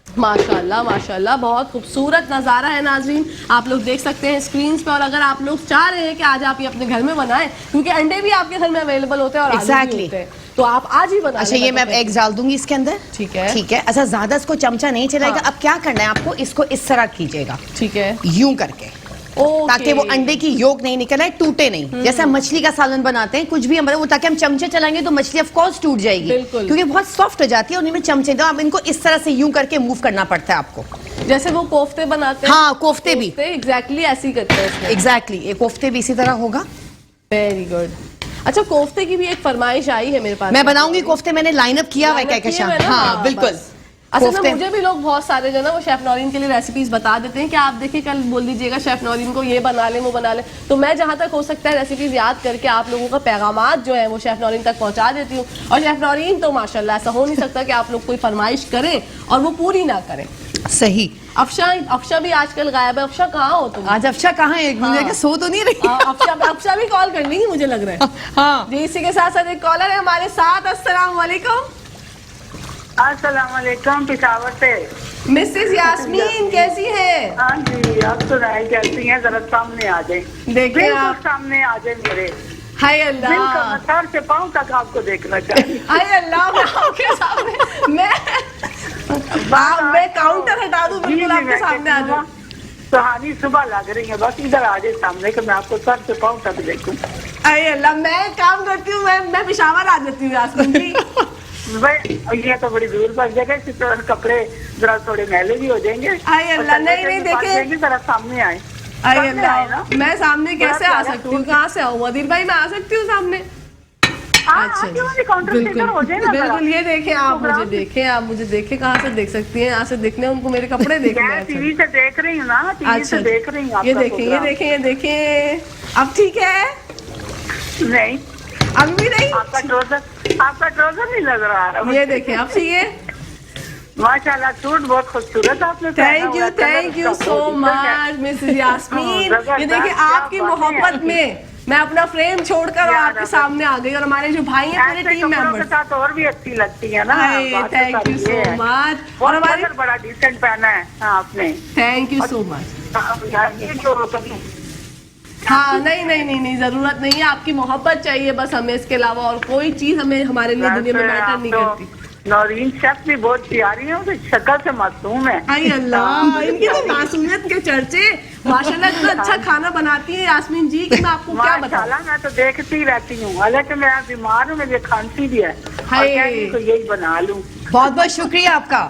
माशाल्लाह माशाल्लाह, बहुत खूबसूरत नज़ारा है नाजरीन, आप लोग देख सकते हैं स्क्रीन पे। और अगर आप लोग चाह रहे हैं कि आज आप ये अपने घर में बनाएं, क्योंकि अंडे भी आपके घर में अवेलेबल होते हैं और आलू भी Exactly. होते हैं, तो आप आज ही बना अच्छा, ये मैं अब एग डाल दूंगी इसके अंदर, ठीक है। ठीक है। अच्छा, ज्यादा इसको चमचा नहीं चलाएगा। हाँ। अब क्या करना है आपको, इसको इस तरह कीजिएगा, ठीक है। यूं करके, Okay. ताकि वो अंडे की योक नहीं निकल आए, टूटे नहीं। जैसे हम मछली का सालन बनाते हैं, कुछ भी हम वो, ताकि हम चमचे चलाएंगे तो मछली ऑफ कोर्स टूट जाएगी, बिल्कुल। क्योंकि बहुत सॉफ्ट हो जाती है और उनमें चमचे, तो आप इनको इस तरह से यूं करके मूव करना पड़ता है आपको। जैसे वो कोफ्ते बनाते हैं, हाँ, कोफ्ते भी एग्जैक्टली ऐसे ही करते हैं इसमें। एग्जैक्टली, ये कोफ्ते भी इसी तरह होगा। Very good. अच्छा, कोफ्ते की भी एक फरमाइश आई है मेरे पास। मैं बनाऊंगी कोफ्ते, मैंने लाइनअप किया हुआ है कहकशां। हाँ बिल्कुल। असल में मुझे भी लोग बहुत सारे जो ना वो शेफ नौरीन के लिए रेसिपीज बता देते हैं कि आप देखिए कल बोल दीजिएगा शेफ नौरीन को ये बना ले वो बना ले, तो मैं जहाँ तक हो सकता है रेसिपीज याद करके आप लोगों का पैगामात जो है वो शेफ नौरीन तक पहुँचा देती हूँ। और शेफ नौरीन तो माशाल्लाह ऐसा हो नहीं सकता कि आप लोग कोई फरमाइश करें और वो पूरी ना करें। सही। अफशा भी आजकल गायब है। अफशा कहाँ हो तुम? आज अफशा कहाँ है? मुझे सो तो नहीं रही। अफशा भी कॉल कर लेंगी मुझे लग रहा है। हाँ जी, इसी के साथ साथ एक कॉलर है हमारे साथ। अस्सलाम वालेकुम। अस्सलाम वालेकुम, पेशावर से मिसेस यास्मीन कैसी है? हाँ जी, आप तो राय कैसी हैं? जरा सामने आ जाए, देखिए आप सामने आ जाए मेरे। हाय अल्लाह, सर से पाँव तक आपको देखना चाहिए। हाय अल्लाह, मैं आपके सामने मैं काउंटर हटा दूं, बिल्कुल आपके सामने आ जाऊं। सुहानी सुबह लग रही है, बस इधर आ जाए सामने कि मैं आपको सर से पाँव तक देखूं। हाय अल्लाह, मैं काम करती हूँ, मैं पेशावर आ जाती हूँ यास्मीन जी। ये तो बड़ी दूर पर जगह, इसी तरह कपड़े जरा थोड़े मैले भी हो जाएंगे। हाय अल्लाह, नहीं देखे, जरा सामने आए। हाय अल्लाह, मैं सामने कैसे आ सकती हूँ? कहाँ से आऊँ वदीर भाई? मैं आ सकती हूँ सामने? अच्छा बिल्कुल, ये देखें आप मुझे देखें, आप मुझे देखें, कहाँ से देख सकती हैं? यहाँ से देखने, उनको मेरे कपड़े देखने। टीवी से देख रही हूँ ना, टीवी से देख रही हूँ। ये देखें, ये देखें, ये देखें, अब ठीक है? नहीं, अभी भी नहीं। आपका ट्राउजर नहीं लग रहा। ये देखें, अब ठीक है? माशाल्लाह, सूट बहुत खूबसूरत आपने। Thank you so much Mrs Yasmeen. ये देखिए, आपकी मोहब्बत में मैं अपना फ्रेम छोड़कर आपके सामने आ गई, और हमारे जो भाई हैं पूरे टीम मेंबर्स के साथ और भी अच्छी लगती है ना। Thank you so much. और हमारे बड़ा डिसेंट पहना है आपने। Thank you so much. हाँ, नहीं, जरूरत नहीं है, आपकी मोहब्बत चाहिए बस हमें, इसके अलावा और कोई चीज हमें हमारे लिए दुनिया में मैटर नहीं करती। नौरीन शेफ भी बहुत प्यारी है, उसकी शक्ल से मासूम है। हाय अल्लाह, इनकी तो मासूमियत के चर्चे। माशाल्लाह, इतना अच्छा खाना बनाती है यास्मीन जी कि मैं आपको क्या बताऊं। मैं तो देखती रहती हूँ, हालांकि मैं बीमार हूँ, मुझे खांसी भी है, तो यही बना लूँ। बहुत बहुत शुक्रिया आपका।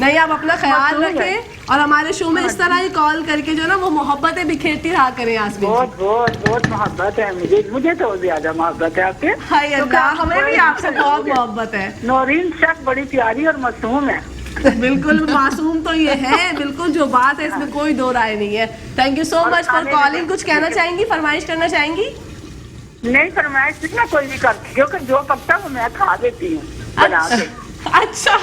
नहीं, आप अपना ख्याल रखें और हमारे शो में इस तरह ही कॉल करके जो ना वो मोहब्बतें बिखेरती रहा करें यास्मीन। बहुत मोहब्बत है मुझे तो ज्यादा मोहब्बत है आपसे। हाय अल्लाह, हमें भी आपसे बहुत मोहब्बत है। नौरीन शेफ बड़ी प्यारी और मासूम है। बिल्कुल मासूम तो ये है, बिल्कुल जो बात है इसमें कोई दो राय नहीं है। Thank you so much for calling. कुछ कहना चाहेंगी, फरमाइश करना चाहेंगी? नहीं, फरमाइश ना कोई भी करती, क्योंकि जो पकता है वो मैं खा देती हूँ बना के। अच्छा,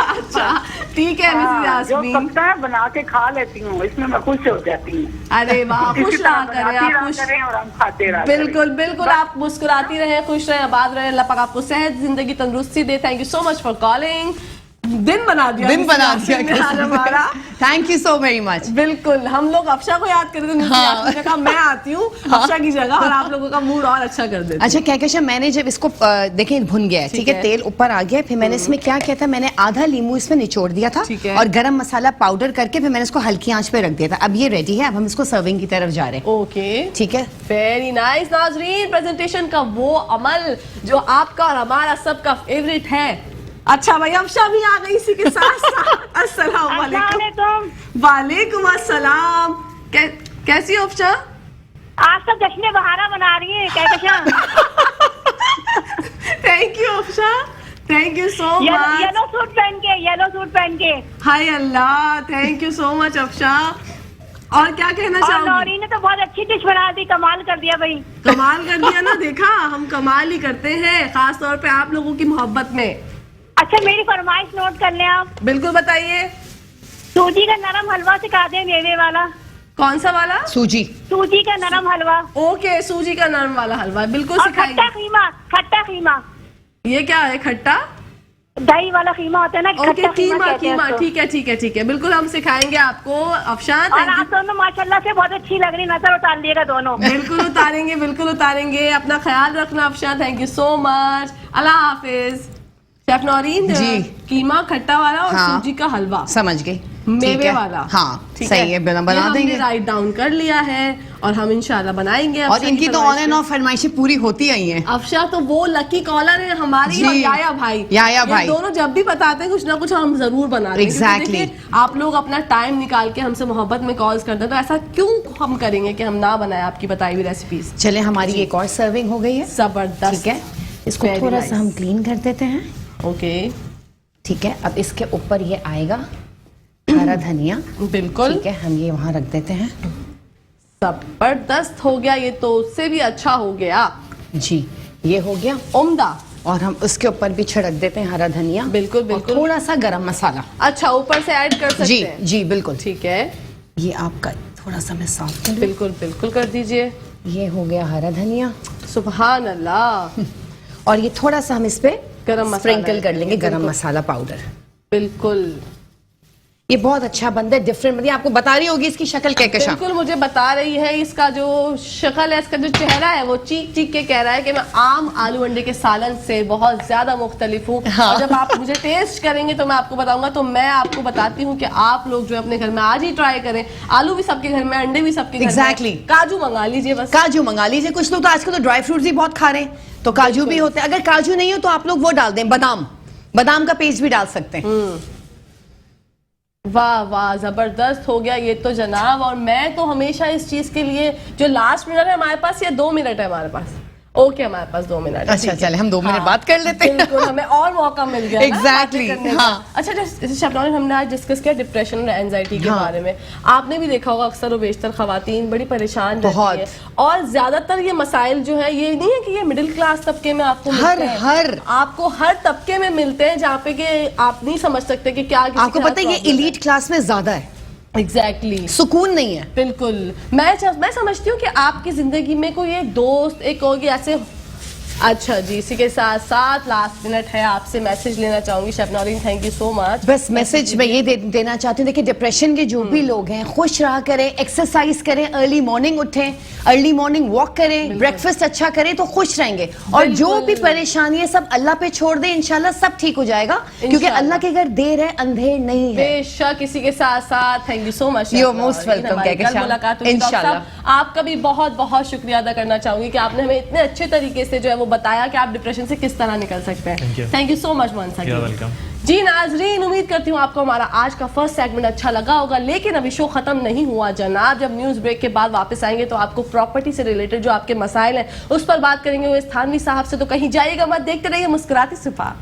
ठीक है मिसेस यास्मीन, जो पकता है बना के खा लेती हूँ, इसमें मैं खुश हो जाती हूँ। अरे वाह, खुश रहा करें आप, खुश और हम खाते रहा। बिल्कुल आप मुस्कुराती रहे, खुश रहे, आबाद रहे, अल्लाह पाक आपको सेहत, जिंदगी, तंदुरुस्ती दे। Thank you so much for calling. दिन बना दिया हमारा। Thank you so very much. बिल्कुल, हम लोग अफशा को याद कर रहे थे, यास्मीन ने कहा मैं आती हूँ अफशा की जगह, और आप लोगों का मूड और अच्छा कर देते। अच्छा कहकशां, मैंने जब इसको देखें भुन गया है, ठीक है, तेल ऊपर आ गया, फिर मैंने इसमें क्या किया था, मैंने आधा नींबू इसमें निचोड़ दिया था और गरम मसाला पाउडर करके फिर मैंने इसको हल्की आंच पे रख दिया था। अब ये रेडी है, अब हम इसको सर्विंग की तरफ जा रहे हैं। ओके, ठीक है, वेरी नाइस। नाज़रीन, प्रेजेंटेशन का वो अमल जो आपका और हमारा सबका फेवरेट है। अच्छा भाई, अफशा भी आ गई इसी के साथ साथ। अस्सलाम वालेकुम। वालेकुम अस्सलाम। कैसी हो अफशा? आप सब जश्न बहारा मना रही है Kahkashan. Thank you Afsha, thank you so much. Yellow suit पहन के। हाय Allah, thank you so much Afsha. और क्या कहना चाहोगी? नौरीन ने तो बहुत अच्छी डिश बना दी, कमाल कर दिया भाई। कमाल कर दिया ना, देखा हम कमाल ही करते हैं, खास तौर पे आप लोगों की मोहब्बत में। अच्छा, मेरी फरमाइश नोट कर लें आप। बिल्कुल बताइए। सूजी का नरम हलवा सिखा दें, मेवे वाला। कौन सा वाला? सूजी का नरम हलवा। ओके, सूजी का नरम वाला हलवा बिल्कुल सिखाएंगे। खट्टा खीमा। ये क्या है? खट्टा दही वाला खीमा होता है ना। ओके, कीमा, ठीक है, बिल्कुल हम सिखाएंगे आपको अफशा। और आप दोनों माशाल्लाह से बहुत अच्छी लग रही, नजर उतार दिएगा दोनों। बिल्कुल उतारेंगे। अपना ख्याल रखना Afsha, thank you so much, Allah हाफिज। शेफ नौरीन जी, कीमा खट्टा वाला और सूजी का हलवा। समझ गई। मेवे वाला। हाँ ठीक सही है, बना देंगे। राइट डाउन कर लिया है और हम इंशाल्लाह बनाएंगे। और इनकी तो ऑन एंड ऑफ फरमाइशें पूरी होती आई हैं। अफशा तो वो लकी कॉलर है हमारी, और याया भाई, याया भाई दोनों जब भी बताते हैं कुछ ना कुछ हम जरूर बनाते हैं। Exactly. आप लोग अपना टाइम निकाल के हमसे मोहब्बत में कॉल्स करते हैं, तो ऐसा क्यों हम करेंगे कि हम ना बनाए आपकी बताई हुई रेसिपीज। चले हमारी एक और सर्विंग हो गई है, जबरदस्त। ठीक है, इसको थोड़ा सा हम क्लीन कर देते हैं। ओके ठीक है, अब इसके ऊपर ये आएगा हरा धनिया, बिल्कुल ठीक है, हम ये वहां रख देते हैं। जबरदस्त हो गया, ये तो उससे भी अच्छा हो गया जी, ये हो गया उम्दा। और हम उसके ऊपर भी छिड़क देते हैं हरा धनिया, बिल्कुल बिल्कुल, थोड़ा सा गरम मसाला। अच्छा ऊपर से ऐड कर सकते जी हैं। जी बिल्कुल, ठीक है, ये आपका थोड़ा सा मैं साफ कर लूं। बिल्कुल बिल्कुल कर दीजिए। ये हो गया हरा धनिया, सुभान अल्लाह। और ये थोड़ा सा हम इस पे गरम मसाला स्प्रिंकल कर लेंगे, गरम बिल्कुल। मसाला पाउडर। बिल्कुल, ये बहुत अच्छा बनता है, डिफरेंट, मतलब आपको बता रही होगी इसकी शक्ल कहकशां। बिल्कुल मुझे बता रही है, इसका जो शक्ल है, इसका जो चेहरा है, वो चीख चीख के कह रहा है कि मैं आम आलू अंडे के सालन से बहुत ज्यादा मुख्तलिफ हूँ। हाँ। और जब आप मुझे टेस्ट करेंगे तो मैं आपको बताऊंगा। तो मैं आपको बताती हूँ कि आप लोग जो अपने घर में आज ही ट्राई करें। आलू भी सबके घर में, अंडे भी सबके घर में। Exactly. काजू मंगा लीजिए बस, काजू मंगा लीजिए। कुछ लोग तो आजकल तो ड्राई फ्रूट्स भी बहुत खा रहे हैं, तो काजू भी होते हैं। अगर काजू नहीं हो तो आप लोग वो डाल दें, बादाम का पेस्ट भी डाल सकते हैं। वाह वाह, जबरदस्त हो गया ये तो जनाब। और मैं तो हमेशा इस चीज के लिए, जो लास्ट मिनट है हमारे पास या 2 मिनट है हमारे पास, ओके हमारे पास 2 मिनट। अच्छा चले हम 2 मिनट बात कर लेते हैं, बिल्कुल, हमें और मौका मिल गया Exactly, ना बातें करने का। हाँ। अच्छा, जैसे शबनम, हमने आज डिस्कस किया डिप्रेशन और एंजाइटी के बारे में। आपने भी देखा होगा अक्सर और बेशतर खवातीन बड़ी परेशान रहती है, और ज्यादातर ये मसाइल जो है, ये नहीं है कि ये मिडिल क्लास तबके में आपको मिलते हैं, आपको हर तबके में मिलते हैं, जहाँ पे कि आप नहीं समझ सकते कि क्या आपको पता है ये एलीट क्लास में ज्यादा है। एग्जैक्टली, सुकून नहीं है। बिल्कुल। मैं समझती हूँ कि आपकी जिंदगी में कोई एक दोस्त, एक होगी ऐसे। अच्छा जी, इसी के साथ साथ लास्ट मिनट है, आपसे मैसेज लेना चाहूंगी शबनौरीन, थैंक यू सो मच। बस मैसेज मैं ये देना चाहती हूँ, देखिए डिप्रेशन के जो भी लोग हैं, खुश रहा करें, एक्सरसाइज करें, अर्ली मॉर्निंग उठें, अर्ली मॉर्निंग वॉक करें, ब्रेकफास्ट अच्छा करें तो खुश रहेंगे। और जो भी परेशानी है सब अल्लाह पे छोड़ दें, इंशाल्लाह सब ठीक हो जाएगा, क्योंकि अल्लाह के घर देर है अंधेर नहीं है। बेशक, इसी के साथ साथ thank you so much, You're most welcome, मुलाकात होगी इंशाल्लाह। आपका भी बहुत बहुत शुक्रिया अदा करना चाहूंगी कि आपने हमें इतने अच्छे तरीके से जो है वो बताया कि आप डिप्रेशन से किस तरह निकल सकते हैं। Thank you so much once again. जी नाजरीन, उम्मीद करती हूँ आपको हमारा आज का फर्स्ट सेगमेंट अच्छा लगा होगा, लेकिन अभी शो खत्म नहीं हुआ जनाब। जब न्यूज ब्रेक के बाद वापस आएंगे तो आपको प्रॉपर्टी से रिलेटेड जो आपके मसाइल हैं उस पर बात करेंगे वो स्थानवी साहब से। तो कहीं जाइएगा मत, देखते रहिए मुस्कुराती सिफा।